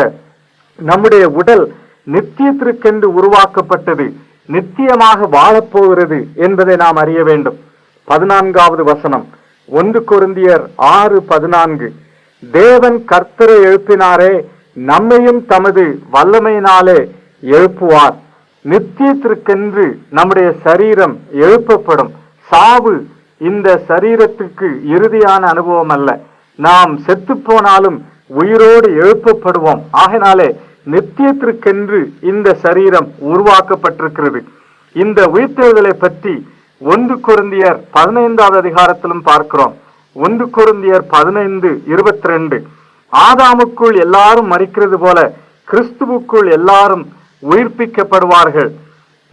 நம்முடைய உடல் நித்தியத்திற்கென்று உருவாக்கப்பட்டது, நித்தியமாக வாழப்போகிறது என்பதை நாம் அறிய வேண்டும். 14வது வசனம், 1 கொரிந்தியர் 6:14, தேவன் கர்த்தரை எழுப்பினாரே, நம்மையும் தமது வல்லமையினாலே எழுப்புவார். நித்தியத்திற்கென்று நம்முடைய சரீரம் எழுப்பப்படும். சாவு இந்த சரீரத்துக்கு இறுதியான அனுபவம் அல்ல. நாம் செத்து போனாலும் உயிரோடு எழுப்பப்படுவோம். ஆகையினாலே நித்தியத்திற்கென்று இந்த சரீரம் உருவாக்கப்பட்டிருக்கிறது. இந்த உயிர்த்தெழுதலை பற்றி 1 கொரிந்தியர் 15வது அதிகாரத்திலும் பார்க்கிறோம். 1 கொரிந்தியர் 15:22, ஆதாமுக்குள் எல்லாரும் மரிக்கிறது போல கிறிஸ்துவுக்குள் எல்லாரும் உயிர்ப்பிக்கப்படுவார்கள்.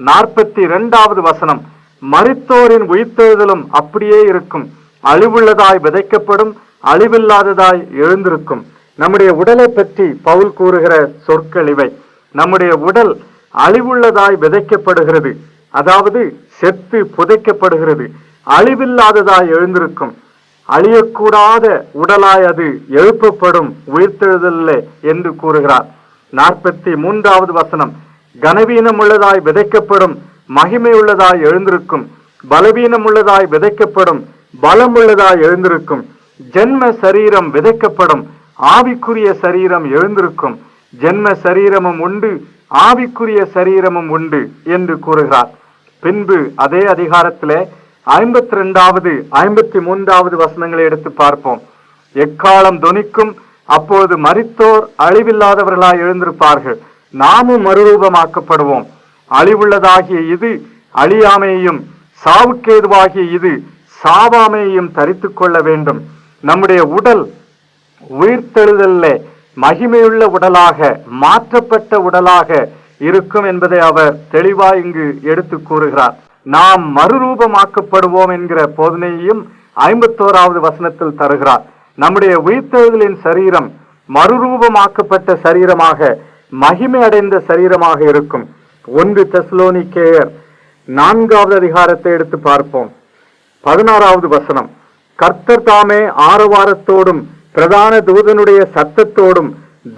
42வது வசனம், மரித்தோரின் உயிர்த்தெழுதலும் அப்படியே இருக்கும், அழிவுள்ளதாய் விதைக்கப்படும், அழிவில்லாததாய் எழுந்திருக்கும். நம்முடைய உடலை பற்றி பவுல் கூறுகிற சொற்கள் இவை. நம்முடைய உடல் அழிவுள்ளதாய் விதைக்கப்படுகிறது, அதாவது செத்து புதைக்கப்படுகிறது, அழிவில்லாததாய் எழுந்திருக்கும். அழியக்கூடாத உடலாய் அது எழுப்பப்படும் உயிர்த்தெழுதலே என்று கூறுகிறார். 43வது வசனம், கனவீனம் உள்ளதாய் விதைக்கப்படும், மகிமை உள்ளதாய் எழுந்திருக்கும், பலவீனம் உள்ளதாய் விதைக்கப்படும், பலம் உள்ளதாய் எழுந்திருக்கும். ஜென்ம சரீரம் விதைக்கப்படும், ஆவிக்குரிய சரீரம் எழுந்திருக்கும். ஜென்ம சரீரமும் உண்டு, ஆவிக்குரிய சரீரமும் உண்டு என்று கூறுகிறார். பின்பு அதே அதிகாரத்திலே 52வது 53வது வசனங்களை எடுத்து பார்ப்போம். எக்காலம் தொனிக்கும், அப்போது மரித்தோர் அழிவில்லாதவர்களாய் எழுந்திருப்பார்கள், நாமும் மறுரூபமாக்கப்படுவோம். அழிவுள்ளதாகிய இது அழியாமையையும், சாவுக்கேதுவாகிய இது சாவாமையையும் தரித்து கொள்ள வேண்டும். நம்முடைய உடல் உயிர்த்தெழுதல்ல மகிமையுள்ள உடலாக, மாற்றப்பட்ட உடலாக இருக்கும் என்பதை அவர் தெளிவாய் இங்கு எடுத்து கூறுகிறார். நாம் மறுரூபமாக்கப்படுவோம் என்கிற போதனையையும் 51வது வசனத்தில் தருகிறார். நம்முடைய உயிர்த்தெழுதலின் சரீரம் மறுரூபமாக்கப்பட்ட சரீரமாக, மகிமை அடைந்த சரீரமாக இருக்கும். 1 தெசலோனிக்கேயர் 4வது அதிகாரத்தை எடுத்து பார்ப்போம். 16வது வசனம், கர்த்தர் தாமே ஆரவாரத்தோடும் பிரதான தூதனுடைய சத்தத்தோடும்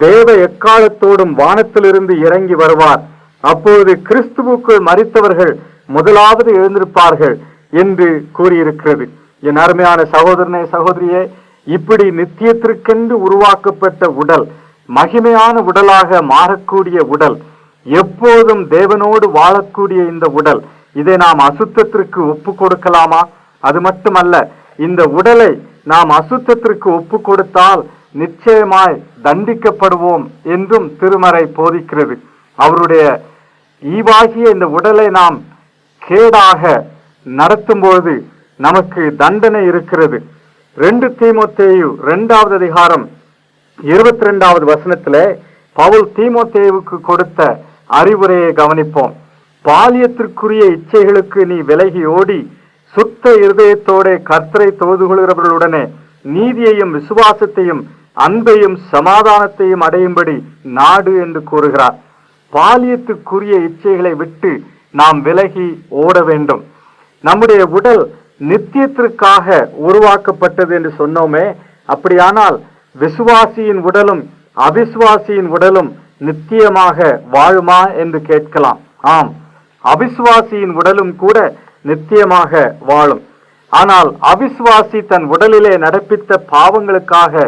தேவ எக்காலத்தோடும் வானத்திலிருந்து இறங்கி வருவார். அப்பொழுது கிறிஸ்துவுக்குள் மரித்தவர்கள் முதலாவது எழுந்திருப்பார்கள் என்று கூறியிருக்கிறது. என் அருமையான சகோதரனே, சகோதரியே, இப்படி நித்தியத்திற்கென்று உருவாக்கப்பட்ட உடல், மகிமையான உடலாக மாறக்கூடிய உடல், எப்போதும் தேவனோடு வாழக்கூடிய இந்த உடல், இதை நாம் அசுத்தத்திற்கு ஒப்பு கொடுக்கலாமா? அது மட்டுமல்ல, இந்த உடலை நாம் அசுத்தத்திற்கு ஒப்பு கொடுத்தால் நிச்சயமாய் தண்டிக்கப்படுவோம் என்றும் திருமறை போதிக்கிறது. அவருடைய ஈவாகிய இந்த உடலை நாம் கேடாக நடத்தும்போது நமக்கு தண்டனை இருக்கிறது. 2 தீமோத்தேயு 2வது அதிகாரம் 22வது வசனத்திலே பவுல் தீமோத்தேயுவுக்கு கொடுத்த அறிவுரையை கவனிப்போம். பாலியத்திற்குரிய இச்சைகளுக்கு நீ விலகி ஓடி சுத்த இருதயத்தோட கர்த்தரை தொழுது கொள்கிறவர்களுடனே நீதியையும் விசுவாசத்தையும் அன்பையும் சமாதானத்தையும் அடையும்படி நாடு என்று கூறுகிறார். பாலியத்துக்குரிய இச்சைகளை விட்டு நாம் விலகி ஓட வேண்டும். நம்முடைய உடல் நித்தியத்திற்காக உருவாக்கப்பட்டது என்று சொன்னோமே, அப்படியானால் விசுவாசியின் உடலும் அவிசுவாசியின் உடலும் நித்தியமாக வாழுமா என்று கேட்கலாம். ஆம், அவிசுவாசியின் உடலும் கூட நித்தியமாக வாழும். ஆனால் அவிசுவாசி தன் உடலிலே நடப்பித்த பாவங்களுக்காக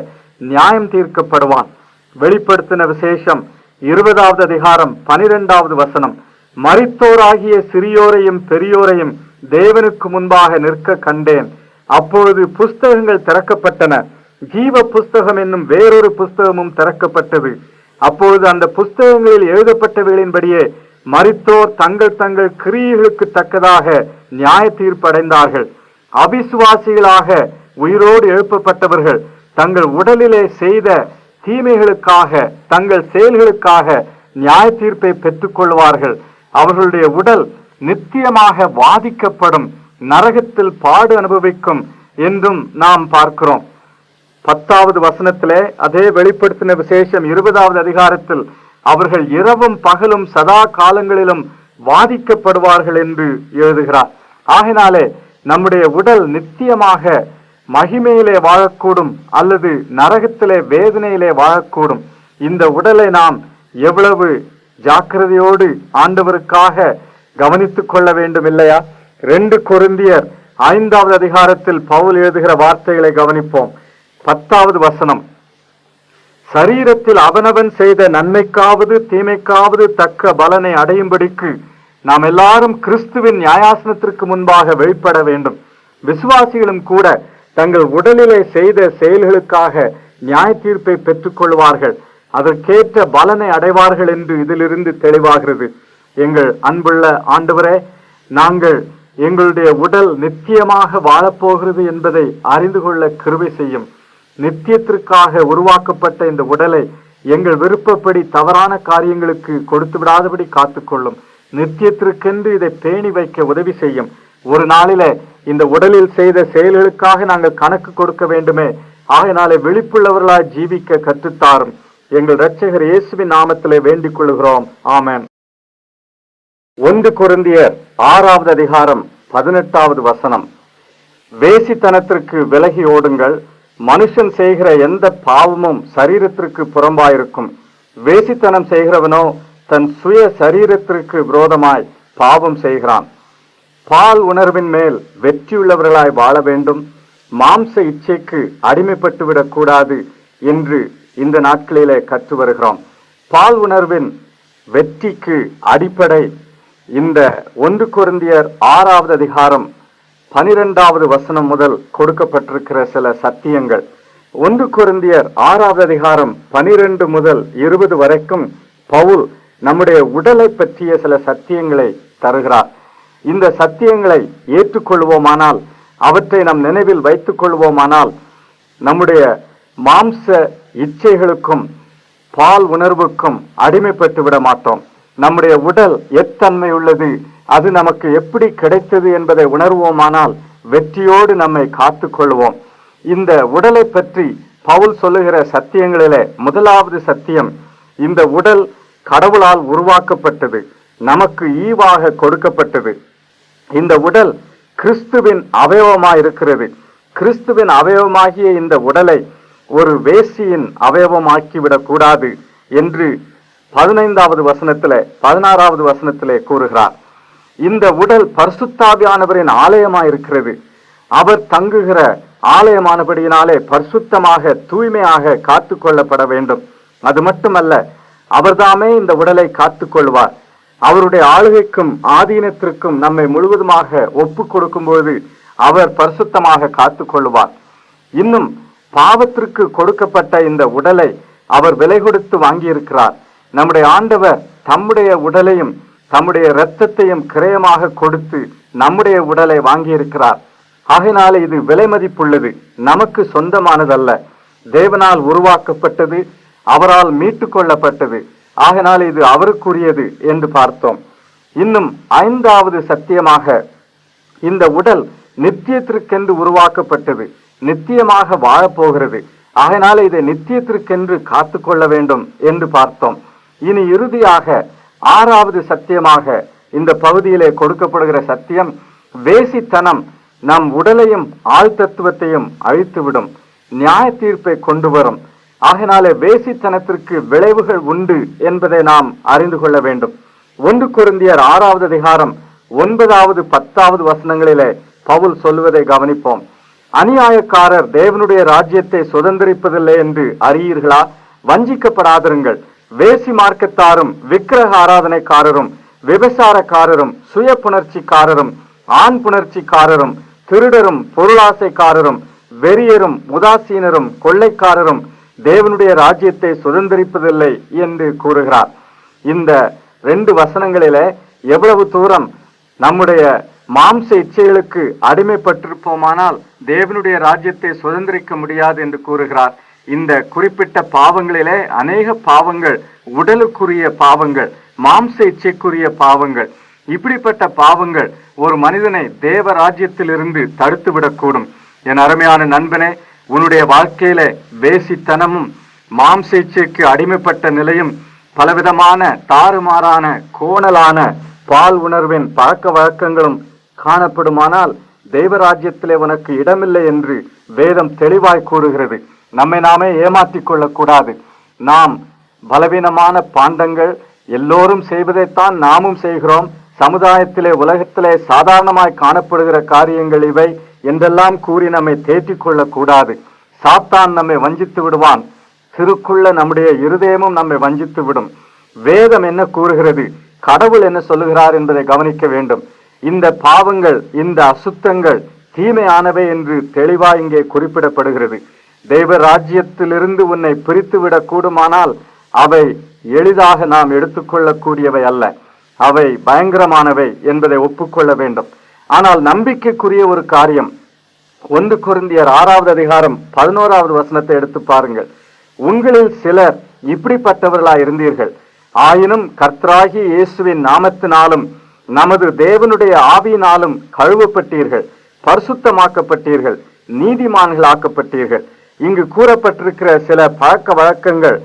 நியாயம் தீர்க்கப்படுவான். வெளிப்படுத்தின விசேஷம் 20வது அதிகாரம் 12வது வசனம், மரித்தோராகிய சிறியோரையும் பெரியோரையும் தேவனுக்கு முன்பாக நிற்க கண்டேன். அப்பொழுது புஸ்தகங்கள் திறக்கப்பட்டன. ஜீவ புஸ்தகம் என்னும் வேறொரு புஸ்தகமும் திறக்கப்பட்டது. அப்பொழுது அந்த புஸ்தகங்களில் எழுதப்பட்டவைகளின்படியே மரித்தோர் தங்கள் தங்கள் கிரியைகளுக்கு தக்கதாக நியாய தீர்ப்படைந்தார்கள். அவிசுவாசிகளாக உயிரோடு எழுப்பப்பட்டவர்கள் தங்கள் உடலிலே செய்த தீமைகளுக்காக தங்கள் செயல்களுக்காக நியாய தீர்ப்பை பெற்றுக் கொள்வார்கள். அவர்களுடைய உடல் நித்தியமாக வாதிக்கப்படும், நரகத்தில் பாடு அனுபவிக்கும் என்றும் நாம் பார்க்கிறோம். 10வது வசனத்திலே அதே வெளிப்படுத்தின விசேஷம் 20வது அதிகாரத்தில் அவர்கள் இரவும் பகலும் சதா காலங்களிலும் வாதிக்கப்படுவார்கள் என்று எழுதுகிறார். ஆகினாலே நம்முடைய உடல் நித்தியமாக மகிமையிலே வாழக்கூடும் அல்லது நரகத்திலே வேதனையிலே வாழக்கூடும். இந்த உடலை நாம் எவ்வளவு ஜாக்கிரதையோடு ஆண்டவருக்காக கவனித்துக் கொள்ள வேண்டும் இல்லையா? 2 கொரிந்தியர் 5வது அதிகாரத்தில் பவுல் எழுதுகிற வார்த்தைகளை கவனிப்போம். 10வது வசனம், சரீரத்தில் அவனவன் செய்த நன்மைக்காவது தீமைக்காவது தக்க பலனை அடையும்படிக்கு நாம் எல்லாரும் கிறிஸ்துவின் நியாயாசனத்திற்கு முன்பாக வெளிப்பட வேண்டும். விசுவாசிகளும் கூட தங்கள் உடலிலே செய்த செயல்களுக்காக நியாய தீர்ப்பை பெற்றுக் கொள்வார்கள், அதற்கேற்ற பலனை அடைவார்கள் என்று இதிலிருந்து தெளிவாகிறது. எங்கள் அன்புள்ள ஆண்டவரே, நாங்கள் எங்களுடைய உடல் நித்தியமாக வாழப்போகிறது என்பதை அறிந்து கொள்ள கிருபை செய்யும். நித்தியத்திற்காக உருவாக்கப்பட்ட இந்த உடலை எங்கள் விருப்பப்படி தவறான காரியங்களுக்கு கொடுத்து விடாதபடி காத்துக்கொள்ளும். நித்தியத்திற்கென்று இதை பேணி வைக்க உதவி செய்யும். ஒரு நாளிலே இந்த உடலில் செய்த செயல்களுக்காக நாங்கள் கணக்கு கொடுக்க வேண்டுமே, ஆகையினாலே விழிப்புள்ளவர்களாய் ஜீவிக்க கற்றுத்தாரும். எங்கள் இரட்சகர் இயேசுவின் நாமத்திலே வேண்டிக் கொள்கிறோம். ஆமென். 1 கொரிந்தியர் 6வது அதிகாரம் 18வது வசனம், வேசித்தனத்திற்கு விலகி ஓடுங்கள். மனுஷன் செய்கிற எந்த பாவமும் சரீரத்திற்கு புறம்பாயிருக்கும். வேசித்தனம் செய்கிறவனோ தன் சுய சரீரத்திற்கு விரோதமாய் பாவம் செய்கிறான். பால் உணர்வின் மேல் வெற்றியுள்ளவர்களாய் வாழ வேண்டும். மாம்ச இச்சைக்கு அடிமைப்பட்டுவிடக் கூடாது என்று இந்த நாட்களிலே கற்று வருகிறோம். பால் உணர்வின் வெற்றிக்கு அடிப்படை இந்த 1 கொரிந்தியர் 6வது அதிகாரம் 12வது வசனம் முதல் கொடுக்கப்பட்டிருக்கிற சில சத்தியங்கள். 1 கொரிந்தியர் 6வது அதிகாரம் 12 முதல் 20 வரைக்கும் பவுல் நம்முடைய உடலை பற்றிய சில சத்தியங்களை தருகிறார். இந்த சத்தியங்களை ஏற்றுக்கொள்வோமானால், அவற்றை நம் நினைவில் வைத்துக் கொள்வோமானால், நம்முடைய மாம்ச இச்சைகளுக்கும் பால் உணர்வுக்கும் அடிமைப்பட்டு விட மாட்டோம். நம்முடைய உடல் எத்தன்மை உள்ளது, அது நமக்கு எப்படி கிடைத்தது என்பதை உணர்வோமானால் வெற்றியோடு நம்மை காத்துக் கொள்வோம். இந்த உடலை பற்றி பவுல் சொல்லுகிற சத்தியங்களிலே முதலாவது சத்தியம், இந்த உடல் கடவுளால் உருவாக்கப்பட்டது, நமக்கு ஈவாக கொடுக்கப்பட்டது. இந்த உடல் கிறிஸ்துவின் அவயவமாய் இருக்கிறது. கிறிஸ்துவின் அவயவமாகிய இந்த உடலை ஒரு வேசியின் அவயவமாக்கிவிடக் கூடாது என்று 15வது வசனத்திலே 16வது வசனத்திலே கூறுகிறார். இந்த உடல் பரிசுத்தாவியானவரின் ஆலயமாய் இருக்கிறது. அவர் தங்குகிற ஆலயமானபடியினாலே பரிசுத்தமாக தூய்மையாக காத்து கொள்ளப்பட வேண்டும். அது மட்டுமல்ல, அவர்தாமே இந்த உடலை காத்துக் கொள்வார். அவருடைய ஆளுகைக்கும் ஆதீனத்திற்கும் நம்மை முழுவதுமாக ஒப்பு கொடுக்கும் பொழுது அவர் பரிசுத்தமாக காத்துக் கொள்வார். இன்னும் பாவத்திற்கு கொடுக்கப்பட்ட இந்த உடலை அவர் விலை கொடுத்து வாங்கியிருக்கிறார். நம்முடைய ஆண்டவர் தம்முடைய உடலையும் தம்முடைய இரத்தத்தையும் கிரயமாக கொடுத்து நம்முடைய உடலை வாங்கியிருக்கிறார். ஆகையினால இது விலை மதிப்புள்ளது, நமக்கு சொந்தமானதல்ல, தேவனால் உருவாக்கப்பட்டது, அவரால் மீட்டு கொள்ளப்பட்டது. ஆகையினால இது அவருக்குரியது என்று பார்த்தோம். இன்னும் 5வது சத்தியமாக, இந்த உடல் நித்தியத்திற்கென்று உருவாக்கப்பட்டது, நித்தியமாக வாழப்போகிறது. ஆகையினால இதை நித்தியத்திற்கென்று காத்து கொள்ள வேண்டும் என்று பார்த்தோம். இனி இறுதியாக 6வது சத்தியமாக இந்த பகுதியிலே கொடுக்கப்படுகிற சத்தியம், வேசித்தனம் நம் உடலையும் ஆள் தத்துவத்தையும் அழித்துவிடும், நியாய தீர்ப்பை கொண்டு வரும். ஆகையினாலே வேசித்தனத்திற்கு விளைவுகள் உண்டு என்பதை நாம் அறிந்து கொள்ள வேண்டும். 1 கொரிந்தியர் 6வது அதிகாரம் 9வது 10வது வசனங்களிலே பவுல் சொல்வதை கவனிப்போம். அநியாயக்காரர் தேவனுடைய ராஜ்யத்தை சுதந்திரிப்பதில்லை என்று அறியீர்களா? வஞ்சிக்கப்படாதிருங்கள். வேசி மார்க்கத்தாரும் விக்கிரக ஆராதனைக்காரரும் விபசாரக்காரரும் சுய புணர்ச்சிக்காரரும் ஆண் புணர்ச்சிக்காரரும் திருடரும் பொருளாசைக்காரரும் வெறியரும் உதாசீனரும் கொள்ளைக்காரரும் தேவனுடைய ராஜ்யத்தை சுதந்திரிப்பதில்லை என்று கூறுகிறார். இந்த 2 வசனங்களிலே எவ்வளவு தூரம் நம்முடைய மாம்ச இச்சைகளுக்கு அடிமைப்பட்டிருப்போமானால் தேவனுடைய ராஜ்யத்தை சுதந்திரிக்க முடியாது என்று கூறுகிறார். இந்த குறிப்பிட்ட பாவங்களிலே அநேக பாவங்கள் உடலுக்குரிய பாவங்கள், மாம்ச இச்சைக்குரிய பாவங்கள். இப்படிப்பட்ட பாவங்கள் ஒரு மனிதனை தேவ ராஜ்யத்திலிருந்து தடுத்து விடக்கூடும். என் அருமையான நண்பனே, உன்னுடைய வாழ்க்கையில வேசித்தனமும் மாம்ச இச்சைக்கு அடிமைப்பட்ட நிலையும் பலவிதமான தாறுமாறான கோணலான பால் உணர்வின் பழக்க வழக்கங்களும் காணப்படுமானால் தெய்வராஜ்யத்திலே உனக்கு இடமில்லை என்று வேதம் தெளிவாய் கூறுகிறது. நம்மை நாமே ஏமாற்றிக் கொள்ளக்கூடாது. நாம் பலவீனமான பாண்டங்கள், எல்லோரும் செய்வதைத்தான் நாமும் செய்கிறோம், சமுதாயத்திலே உலகத்திலே சாதாரணமாய் காணப்படுகிற காரியங்கள் இவை என்றெல்லாம் கூறி நம்மை தேற்றிக் கொள்ளக்கூடாது. சாத்தான் நம்மை வஞ்சித்து விடுவான். திருக்குள்ள நம்முடைய இருதயமும் நம்மை வஞ்சித்து விடும். வேதம் என்ன கூறுகிறது, கடவுள் என்ன சொல்லுகிறார் என்பதை கவனிக்க வேண்டும். இந்த பாவங்கள், இந்த அசுத்தங்கள் தீமையானவை என்று தெளிவாய் இங்கே குறிப்பிடப்படுகிறது. தெய்வ ராஜ்யத்திலிருந்து உன்னை பிரித்து விடக் கூடுமானால் அவை எளிதாக நாம் எடுத்துக்கொள்ளக்கூடியவை அல்ல, அவை பயங்கரமானவை என்பதை ஒப்புக்கொள்ள வேண்டும். ஆனால் நம்பிக்கைக்குரிய ஒரு காரியம், 1 கொரிந்தியர் 6வது அதிகாரம் 11வது வசனத்தை எடுத்து பாருங்கள். உங்களில் சிலர் இப்படிப்பட்டவர்களாய் இருந்தீர்கள், ஆயினும் கர்த்தராகிய இயேசுவின் நாமத்தினாலும் நமது தேவனுடைய ஆவியினாலும் கழுவப்பட்டீர்கள், பரிசுத்தமாக்கப்பட்டீர்கள், நீதிமான்களாக்கப்பட்டீர்கள். இங்கு கூறப்பட்டிருக்கிற சில பழக்க வழக்கங்கள்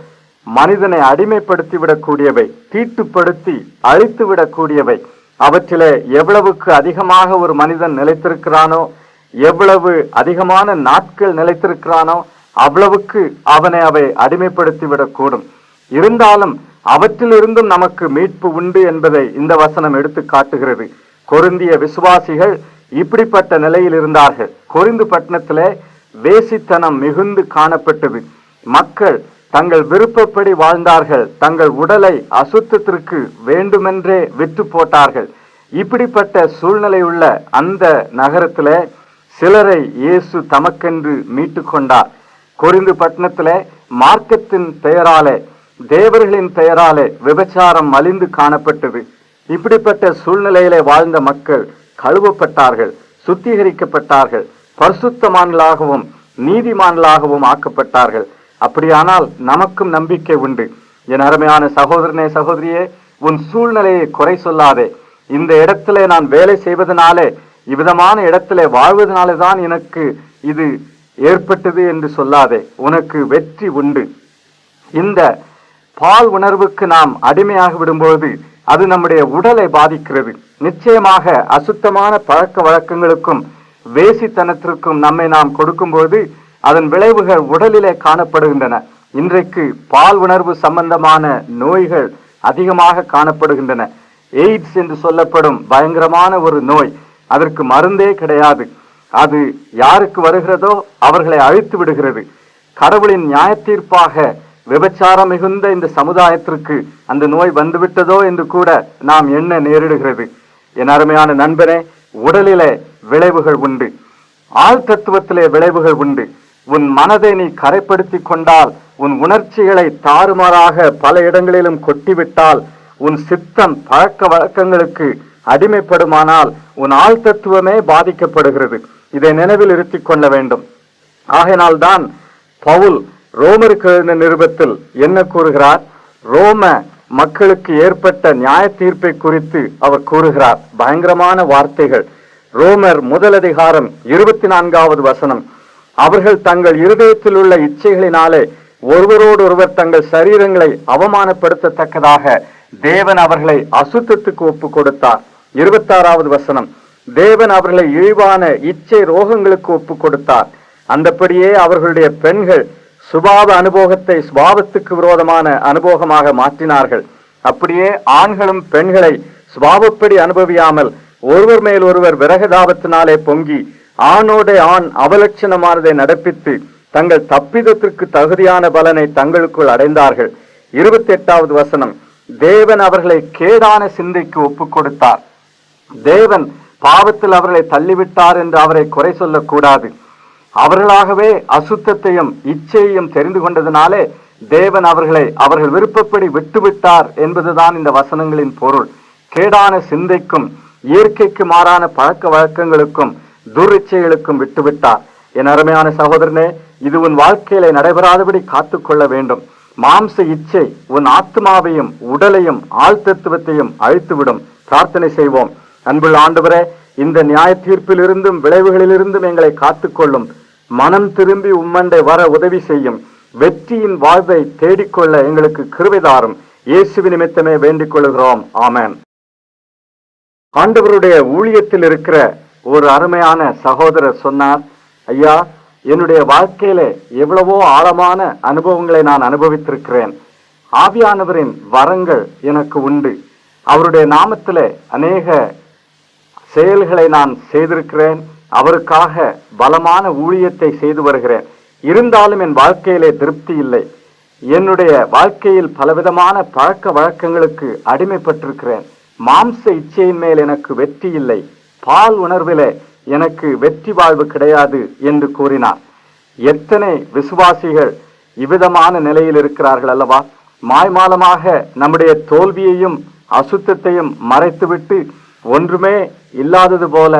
மனிதனை அடிமைப்படுத்தி விடக்கூடியவை, தீட்டுப்படுத்தி அழித்து விடக்கூடியவை. அவற்றிலே எவ்வளவுக்கு அதிகமாக ஒரு மனிதன் நிலைத்திருக்கிறானோ, எவ்வளவு அதிகமான நாட்கள் நிலைத்திருக்கிறானோ அவ்வளவுக்கு அவனை அவை அடிமைப்படுத்தி விடக்கூடும். இருந்தாலும் அவற்றிலிருந்தும் நமக்கு மீட்பு உண்டு என்பதை இந்த வசனம் எடுத்து காட்டுகிறது. கொரிந்திய விசுவாசிகள் இப்படிப்பட்ட நிலையில் இருந்தார்கள். கொரிந்து பட்டணத்திலே வேசித்தனம் மிகுந்து காணப்பட்டது. மக்கள் தங்கள் விருப்பப்படி வாழ்ந்தார்கள். தங்கள் உடலை அசுத்தத்திற்கு வேண்டுமென்றே விற்று போட்டார்கள். இப்படிப்பட்ட சூழ்நிலை உள்ள அந்த நகரத்திலே சிலரை இயேசு தமக்கென்று மீட்டு கொண்டார். கொரிந்து பட்டணத்திலே மார்க்கத்தின் பெயராலே, தேவர்களின் பெயராலே விபச்சாரம் மலிந்து காணப்பட்டது. இப்படிப்பட்ட சூழ்நிலையிலே வாழ்ந்த மக்கள் கழுவப்பட்டார்கள், சுத்திகரிக்கப்பட்டார்கள், பரிசுத்தமான்களாகவும் நீதிமான்களாகவும் ஆக்கப்பட்டார்கள். அப்படியானால் நமக்கும் நம்பிக்கை உண்டு. என் அருமையான சகோதரனே, சகோதரியே, உன் சூழ்நிலையை குறை சொல்லாதே. இந்த இடத்திலே நான் வேலை செய்வதனாலே, இவ்விதமான இடத்திலே வாழ்வதனாலே தான் எனக்கு இது ஏற்பட்டது என்று சொல்லாதே. உனக்கு வெற்றி உண்டு. இந்த பால் உணர்வுக்கு நாம் அடிமையாக விடும்போது அது நம்முடைய உடலை பாதிக்கிறது. நிச்சயமாக அசுத்தமான பழக்க வழக்கங்களுக்கும் வேசித்தனத்திற்கும் நம்மை நாம் கொடுக்கும்போது அதன் விளைவுகள் உடலிலே காணப்படுகின்றன. இன்றைக்கு பால் உணர்வு சம்பந்தமான நோய்கள் அதிகமாக காணப்படுகின்றன. எய்ட்ஸ் என்று சொல்லப்படும் பயங்கரமான ஒரு நோய், அதற்கு மருந்தே கிடையாது. அது யாருக்கு வருகிறதோ அவர்களை அழித்து விடுகிறது. கடவுளின் நியாய தீர்ப்பாக விபச்சாரம் மிகுந்த இந்த சமுதாயத்திற்கு அந்த நோய் வந்துவிட்டதோ என்று கூட நாம் எண்ண நேரிடுகிறது. என் அருமையான நண்பனே, உடலிலே விளைவுகள் உண்டு, ஆள் தத்துவத்திலே விளைவுகள் உண்டு. உன் மனதை நீ கரைப்படுத்தி கொண்டால், உன் உணர்ச்சிகளை தாறுமாறாக பல இடங்களிலும் கொட்டிவிட்டால், உன் சித்தம் பழக்க வழக்கங்களுக்கு அடிமைப்படுமானால் உன் ஆள் தத்துவமே பாதிக்கப்படுகிறது. இதை நினைவில் இருத்திக் கொள்ள வேண்டும். ஆகையினால்தான் பவுல் ரோமருக்கு எழுதின நிருபத்தில் என்ன கூறுகிறார்? ரோம மக்களுக்கு ஏற்பட்ட நியாய தீர்ப்பை குறித்து அவர் கூறுகிறார். பயங்கரமான வார்த்தைகள். ரோமர் 1:24 அவர்கள் தங்கள் இருதயத்தில் உள்ள இச்சைகளினாலே ஒருவரோடொருவர் தங்கள் சரீரங்களை அவமானப்படுத்தத்தக்கதாக தேவன் அவர்களை அசுத்தத்துக்கு ஒப்பு கொடுத்தார். 26 தேவன் அவர்களை இழிவான இச்சை ரோகங்களுக்கு ஒப்பு கொடுத்தார். அந்தபடியே அவர்களுடைய பெண்கள் சுபாவ அனுபவத்தை சுபாவத்துக்கு விரோதமான அனுபவமாக மாற்றினார்கள். அப்படியே ஆண்களும் பெண்களை சுபாவப்படி அனுபவியாமல் ஒருவர் மேல் ஒருவர் விரகதாபத்தினாலே பொங்கி ஆணோட ஆண் அவலட்சணமானதை நடப்பித்து தங்கள் தப்பிதத்திற்கு தகுதியான பலனை தங்களுக்குள் அடைந்தார்கள். 28 தேவன் அவர்களை கேடான சிந்தைக்கு ஒப்பு கொடுத்தார். தேவன் பாவத்தில் அவர்களை தள்ளிவிட்டார் என்று அவரை குறை சொல்லக்கூடாது. அவர்களாகவே அசுத்தத்தையும் இச்சையையும் தெரிந்து கொண்டதினாலே தேவன் அவர்களை அவர்கள் விருப்பப்படி விட்டுவிட்டார் என்பதுதான் இந்த வசனங்களின் பொருள். கேடான சிந்தைக்கும் இயற்கைக்கு மாறான பழக்க வழக்கங்களுக்கும் துரிச்சைகளுக்கும் விட்டுவிட்டார். என் அருமையான சகோதரனே, இது உன் வாழ்க்கையில நடைபெறாதபடி காத்துக்கொள்ள வேண்டும். மாம்ச இச்சை உன் ஆத்மாவையும் உடலையும் ஆள் தத்துவத்தையும் அழித்துவிடும். பிரார்த்தனை செய்வோம். அன்புள்ள ஆண்டவரே, இந்த நியாய தீர்ப்பிலிருந்தும் விளைவுகளிலிருந்தும் எங்களை காத்துக்கொள்ளும். மனம் திரும்பி உம்மண்டை வர உதவி செய்யும். வெற்றியின் வாழ்வை தேடிக்கொள்ள எங்களுக்கு கிருபை தாரும். இயேசுவின் நிமித்தமே வேண்டிக் கொள்கிறோம். ஆமென். ஆண்டவருடைய ஊழியத்தில் இருக்கிற ஒரு அருமையான சகோதரர் சொன்னார், ஐயா, என்னுடைய வாழ்க்கையில எவ்வளவோ ஆழமான அனுபவங்களை நான் அனுபவித்திருக்கிறேன். ஆவியானவரின் வரங்கள் எனக்கு உண்டு. அவருடைய நாமத்திலே அநேக செயல்களை நான் செய்திருக்கிறேன். அவருக்காக பலமான ஊழியத்தை செய்து வருகிறேன். இருந்தாலும் என் வாழ்க்கையிலே திருப்தி இல்லை. என்னுடைய வாழ்க்கையில் பலவிதமான பழக்க வழக்கங்களுக்கு அடிமைப்பட்டிருக்கிறேன். மாம்ச இச்சையின் மேல் எனக்கு வெற்றி இல்லை. பால் உணர்விலே எனக்கு வெற்றி வாழ்வு கிடையாது என்று கூறினார். எத்தனை விசுவாசிகள் இவ்விதமான நிலையில் இருக்கிறார்கள் அல்லவா? மாய்மாலமாக நம்முடைய தோல்வியையும் அசுத்தத்தையும் மறைத்துவிட்டு ஒன்றுமே இல்லாதது போல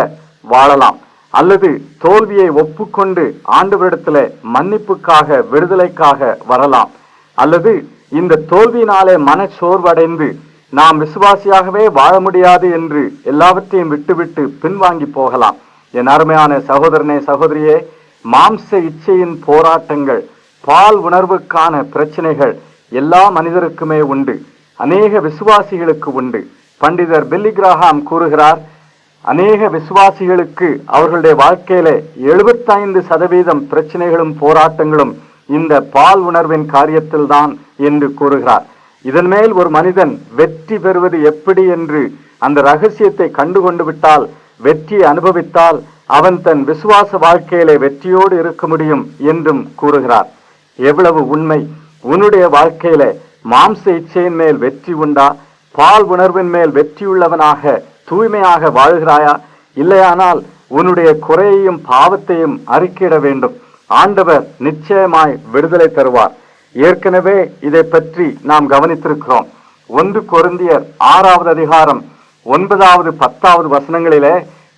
வாழலாம். அல்லது தோல்வியை ஒப்புக்கொண்டு ஆண்டவரிடத்திலே மன்னிப்புக்காக விடுதலைக்காக வரலாம். அல்லது இந்த தோல்வியினாலே மன சோர்வடைந்து நாம் விசுவாசியாகவே வாழ முடியாது என்று எல்லாவற்றையும் விட்டுவிட்டு பின்வாங்கி போகலாம். என் அருமையான சகோதரனே, சகோதரியே, மாம்ச இச்சையின் போராட்டங்கள், பால் உணர்வுக்கான பிரச்சனைகள் எல்லா மனிதருக்குமே உண்டு. அநேக விசுவாசிகளுக்கு உண்டு. பண்டிதர் பில்லி கிராஹாம் கூறுகிறார், அநேக விசுவாசிகளுக்கு அவர்களுடைய வாழ்க்கையில 75% பிரச்சனைகளும் போராட்டங்களும் இந்த பால் உணர்வின் காரியத்தில் தான் என்று கூறுகிறார். இதன் மேல் ஒரு மனிதன் வெற்றி பெறுவது எப்படி என்று அந்த ரகசியத்தை கண்டுகொண்டு விட்டால், வெற்றியை அனுபவித்தால் அவன் தன் விசுவாச வாழ்க்கையிலே வெற்றியோடு இருக்க முடியும் என்றும் கூறுகிறார். எவ்வளவு உண்மை! உன்னுடைய வாழ்க்கையில மாம்ச இச்சையின் மேல் வெற்றி உண்டா? பால் உணர்வின் மேல் வெற்றியுள்ளவனாக தூய்மையாக வாழ்கிறாயா? இல்லையானால் உன்னுடைய குறையையும் பாவத்தையும் அறிக்கையிட வேண்டும். ஆண்டவர் நிச்சயமாய் விடுதலை தருவார். ஏற்கனவே இதை பற்றி நாம் கவனித்திருக்கிறோம். 1 கொரிந்தியர் 6 9, 10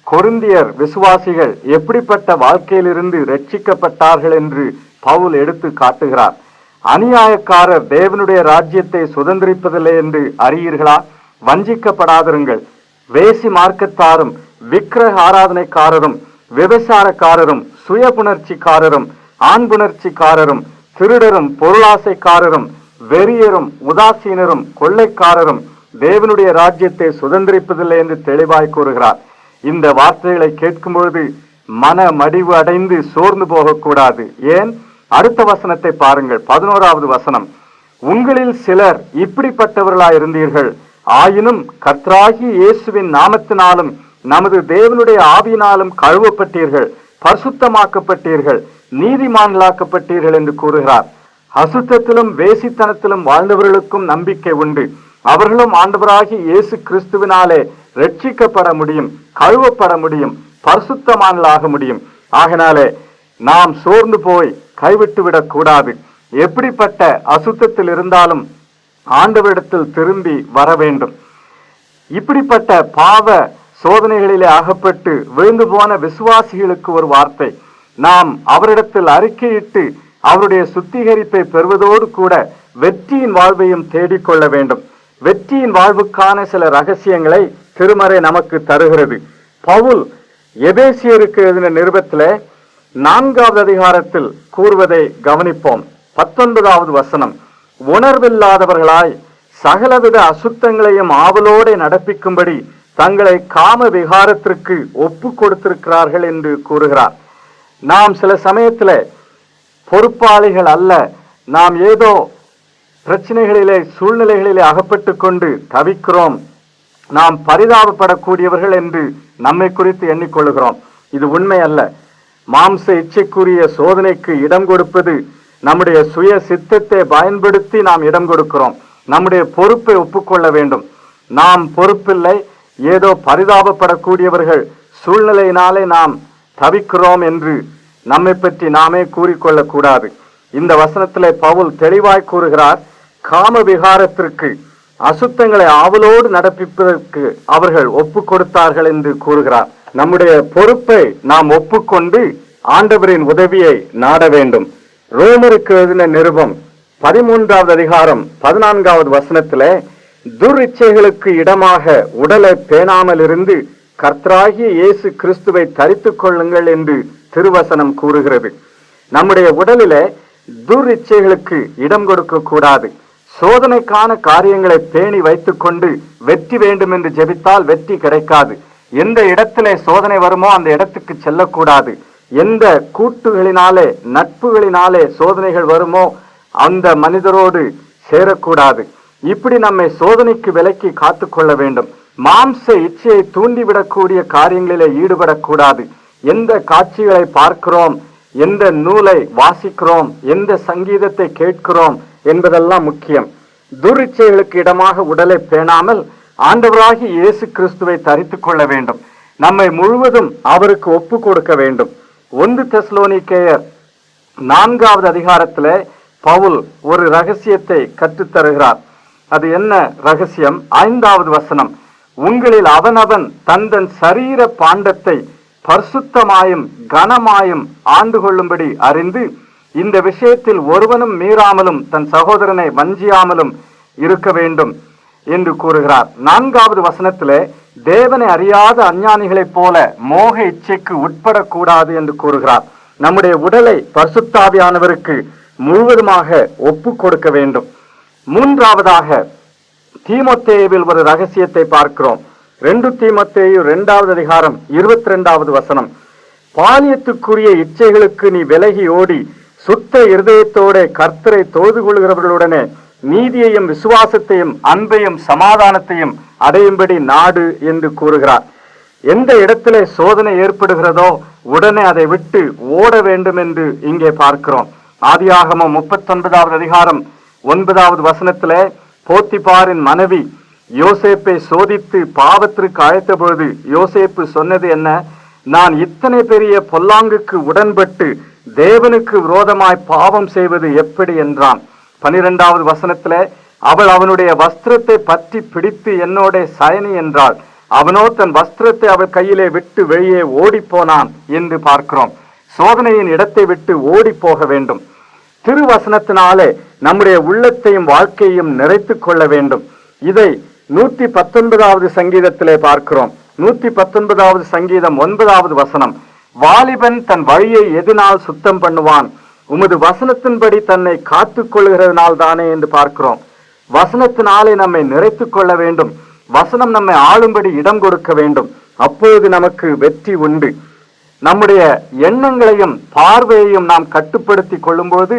கொரிந்தியர் விசுவாசிகள் எப்படிப்பட்ட வாழ்க்கையிலிருந்து ரட்சிக்கப்பட்டார்கள் என்று பவுல் எடுத்து காட்டுகிறார். அநியாயக்காரர் தேவனுடைய ராஜ்யத்தை சுதந்திரிப்பதில்லை என்று அறியீர்களா? வஞ்சிக்கப்படாதிருங்கள். வேசி மார்க்கத்தாரும் விக்கிரக ஆராதனைக்காரரும் விபசாரக்காரரும் சுயபுணர்ச்சிக்காரரும் ஆண்புணர்ச்சிக்காரரும் திருடரும் பொருளாசைக்காரரும் வெறியரும் உதாசீனரும் கொள்ளைக்காரரும் தேவனுடைய ராஜ்யத்தை சுதந்திரிப்பதில்லை என்று தெளிவாய் கூறுகிறார். இந்த வார்த்தைகளை கேட்கும் பொழுது மன மடிவு அடைந்து சோர்ந்து போகக்கூடாது. ஏன்? அடுத்த வசனத்தை பாருங்கள். 11 உங்களில் சிலர் இப்படிப்பட்டவர்களாய் இருந்தீர்கள். ஆயினும் கர்த்தராகிய இயேசுவின் நாமத்தினாலும் நமது தேவனுடைய ஆவியினாலும் கழுவப்பட்டீர்கள், பரிசுத்தமாக்கப்பட்டீர்கள், நீதிமான்களாக்கப்பட்டீர்கள் என்று கூறுகிறார். அசுத்தத்திலும் வேசித்தனத்திலும் வாழ்ந்தவர்களுக்கும் நம்பிக்கை உண்டு. அவர்களும் ஆண்டவராகிய இயேசு கிறிஸ்துவினாலே ரட்சிக்கப்பட முடியும், கழுவப்பட முடியும், பரிசுத்தமான்களாக முடியும். ஆகினாலே நாம் சோர்ந்து போய் கைவிட்டு விடக் கூடாது. எப்படிப்பட்ட அசுத்தத்தில் இருந்தாலும் ஆண்டவரிடத்தில் திரும்பி வர வேண்டும். இப்படிப்பட்ட பாவ சோதனைகளிலே அகப்பட்டு விழுந்து போன விசுவாசிகளுக்கு ஒரு வார்த்தை, நாம் அவரிடத்தில் அறிக்கையிட்டு அவருடைய சுத்திகரிப்பை பெறுவதோடு கூட வெற்றியின் வாழ்வையும் தேடிக்கொள்ள வேண்டும். வெற்றியின் வாழ்வுக்கான சில ரகசியங்களை திருமறை நமக்கு தருகிறது. பவுல் எபேசியருக்கு எழுதின நிருபத்திலே 4வது அதிகாரத்தில் கூறுவதை கவனிப்போம். 19வது வசனம், உணர்வில்லாதவர்களாய் சகலவித அசுத்தங்களையும் ஆவலோடு நடப்பிக்கும்படி தங்களை காம விகாரத்திற்கு ஒப்பு கொடுத்திருக்கிறார்கள் என்று கூறுகிறார். நாம் சில சமயத்தில் பொறுப்பாளிகள் அல்ல, நாம் ஏதோ பிரச்சனைகளிலே சூழ்நிலைகளிலே அகப்பட்டு கொண்டு தவிக்கிறோம், நாம் பரிதாபப்படக்கூடியவர்கள் என்று நம்மை குறித்து எண்ணிக்கொள்கிறோம். இது உண்மை அல்ல. மாம்ச இச்சைக்குரிய சோதனைக்கு இடம் கொடுப்பது நம்முடைய சுய சித்தத்தை பயன்படுத்தி நாம் இடம் கொடுக்கிறோம். நம்முடைய பொறுப்பை ஒப்புக்கொள்ள வேண்டும். நாம் பொறுப்பில்லை, ஏதோ பரிதாபப்படக்கூடியவர்கள், சூழ்நிலையினாலே நாம் தவிக்கிறோம் என்று நம்மை பற்றி நாமே கூறிக்கொள்ளக் கூடாது. இந்த வசனத்திலே பவுல் தெளிவாய் கூறுகிறார், காம விகாரத்திற்கு அசுத்தங்களை ஆவலோடு நடப்பிப்பதற்கு அவர்கள் ஒப்பு கொடுத்தார்கள் என்று கூறுகிறார். நம்முடைய பொறுப்பை நாம் ஒப்புக்கொண்டு ஆண்டவரின் உதவியை நாட வேண்டும். ரோமருக்கு எழுதின நிருபம் 13வது அதிகாரம் 14வது வசனத்திலே, துரிச்சைகளுக்கு இடமாக உடலை பேணாமல் இருந்து கர்த்தராகிய இயேசு கிறிஸ்துவை தரித்துக் கொள்ளுங்கள் என்று திருவசனம் கூறுகிறது. நம்முடைய உடலிலே துரிச்சைகளுக்கு இடம் கொடுக்க கூடாது. சோதனைக்கான காரியங்களை பேணி வைத்துக் கொண்டு வெற்றி வேண்டும் என்று ஜெபித்தால் வெற்றி கிடைக்காது. எந்த இடத்திலே சோதனை வருமோ அந்த இடத்துக்கு செல்லக்கூடாது. எந்த கூட்டுகளினாலே நட்புகளினாலே சோதனைகள் வருமோ அந்த மனிதரோடு சேரக்கூடாது. இப்படி நம்மை சோதனைக்கு விலக்கி காத்துக்கொள்ள வேண்டும். மாம்ச இச்சையை தூண்டிவிடக்கூடிய காரியங்களிலே ஈடுபடக்கூடாது. எந்த காட்சிகளை பார்க்கிறோம், எந்த நூலை வாசிக்கிறோம், எந்த சங்கீதத்தை கேட்கிறோம் என்பதெல்லாம் முக்கியம். துரிச்சைகளுக்கு இடமாக உடலை பேணாமல் ஆண்டவராகி இயேசு கிறிஸ்துவை தரித்துக் கொள்ள வேண்டும். நம்மை முழுவதும் அவருக்கு ஒப்பு கொடுக்க வேண்டும். 1 தெசலோனிக்கேயர் 4வது அதிகாரத்திலே பவுல் ஒரு ரகசியத்தை கற்றுத்தருகிறார். அது என்ன ரகசியம்? 5வது வசனம், உங்களில் அவனவன் தந்தன் சரீர பாண்டத்தை பரிசுத்தமாயும் கனமாயும் ஆண்டு கொள்ளும்படி அறிந்து இந்த விஷயத்தில் ஒருவனும் மீறாமலும் தன் சகோதரனை வஞ்சியாமலும் இருக்க வேண்டும் என்று கூறுகிறார். 4வது வசனத்திலே தேவனை அறியாத அஞ்ஞானிகளைப் போல மோக இச்சைக்கு உட்படக்கூடாது என்று கூறுகிறார். நம்முடைய உடலை பரிசுத்தாவியானவருக்கு முழுவதுமாக ஒப்பு கொடுக்க வேண்டும். 3வதாக தீமோத்தேயுவில் ஒரு ரகசியத்தை பார்க்கிறோம். 2 தீமோத்தேயு 2வது அதிகாரம் 22வது வசனம், பாலியத்துக்குரிய இச்சைகளுக்கு நீ விலகி ஓடி சுத்த இருதயத்தோட கர்த்தரை தொழுது கொள்கிறவர்களுடனே நீதியையும் விசுவாசத்தையும் அன்பையும் சமாதானத்தையும் அடையும்படி நாடு என்று கூறுகிறார். எந்த இடத்திலே சோதனை ஏற்படுகிறதோ உடனே அதை விட்டு ஓட வேண்டும் என்று இங்கே பார்க்கிறோம். ஆதியாகமம் 39வது அதிகாரம் 9வது வசனத்திலே போத்திபாரின் மனைவி யோசேப்பை சோதித்து பாவத்திற்கு அழைத்த பொழுது யோசேப்பு சொன்னது என்ன? நான் இத்தனை பெரிய பொல்லாங்குக்கு உடன்பட்டு தேவனுக்கு விரோதமாய் பாவம் செய்வது எப்படி என்றான். 12வது வசனத்திலே அவள் அவனுடைய வஸ்திரத்தை பற்றி பிடித்து என்னோட சயனி என்றாள். அவனோ தன் வஸ்திரத்தை அவள் கையிலே விட்டு வெளியே ஓடி போனான் என்று பார்க்கிறோம். சோதனையின் இடத்தை விட்டு ஓடி போக வேண்டும். திருவசனத்தினாலே நம்முடைய உள்ளத்தையும் வாழ்க்கையையும் நிறைத்து கொள்ள வேண்டும். இதை 119வது சங்கீதத்திலே பார்க்கிறோம். 119வது சங்கீதம் 9வது வசனம், வாலிபன் தன் வழியை எதனால் சுத்தம் பண்ணுவான்? உமது வசனத்தின்படி தன்னை காத்துக் கொள்கிறதுனால் தானே என்று பார்க்கிறோம். வசனத்தினாலே நம்மை நிறைத்துக் கொள்ள வேண்டும். வசனம் நம்மை ஆளும்படி இடம் கொடுக்க வேண்டும். அப்பொழுது நமக்கு வெற்றி உண்டு. நம்முடைய எண்ணங்களையும் பார்வையையும் நாம் கட்டுப்படுத்தி கொள்ளும்போது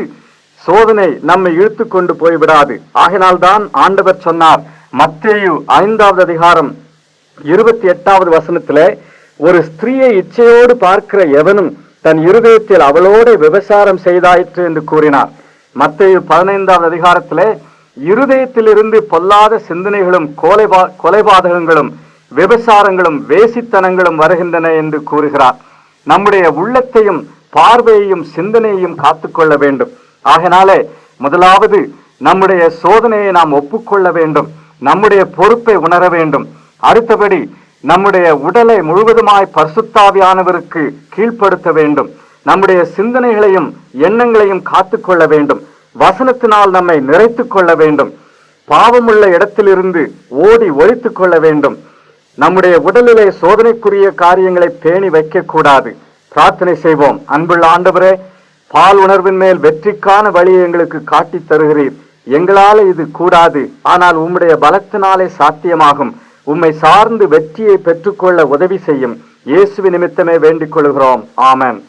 சோதனை நம்மை இழுத்து கொண்டு போய்விடாது. ஆகினால்தான் ஆண்டவர் சொன்னார், மத்தேயு 5வது அதிகாரம் 28வது வசனத்திலே, ஒரு ஸ்திரீயை இச்சையோடு பார்க்கிற எவனும் தன் இருதயத்தில் அவளோட விபசாரம் செய்தாயிற்று என்று கூறினார். மத்தேயு 15வது அதிகாரத்திலே இருதயத்திலிருந்து பொல்லாத சிந்தனைகளும் கொலைபாதகங்களும் விபசாரங்களும் வேசித்தனங்களும் வருகின்றன என்று கூறுகிறார். நம்முடைய உள்ளத்தையும் பார்வையையும் சிந்தனையையும் காத்துக்கொள்ள வேண்டும். ஆகையினாலே முதலாவது நம்முடைய சோதனையை நாம் ஒப்புக்கொள்ள வேண்டும், நம்முடைய பொறுப்பை உணர வேண்டும். அடுத்தபடி நம்முடைய உடலை முழுவதுமாய் பரிசுத்தாவியானவருக்கு கீழ்ப்படுத்த வேண்டும். நம்முடைய சிந்தனைகளையும் எண்ணங்களையும் காத்துக்கொள்ள வேண்டும். வசனத்தினால் நம்மை நிறைத்துக் கொள்ள வேண்டும். பாவமுள்ள இடத்திலிருந்து ஓடி ஒழித்துக் கொள்ள வேண்டும். நம்முடைய உடலிலே சோதனைக்குரிய காரியங்களை பேணி வைக்கக்கூடாது. பிரார்த்தனை செய்வோம். அன்புள்ள ஆண்டவரே, பால் உணர்வின் மேல் வெற்றிக்கான வழியை எங்களுக்கு காட்டி தருகிறீர். எங்களால் இது கூடாது, ஆனால் உம்முடைய பலத்தினாலே சாத்தியமாகும். உம்மை சார்ந்து வெற்றியை பெற்றுக்கொள்ள உதவி செய்யும். இயேசுவின் நிமித்தமே வேண்டிக் கொள்கிறோம். ஆமென்.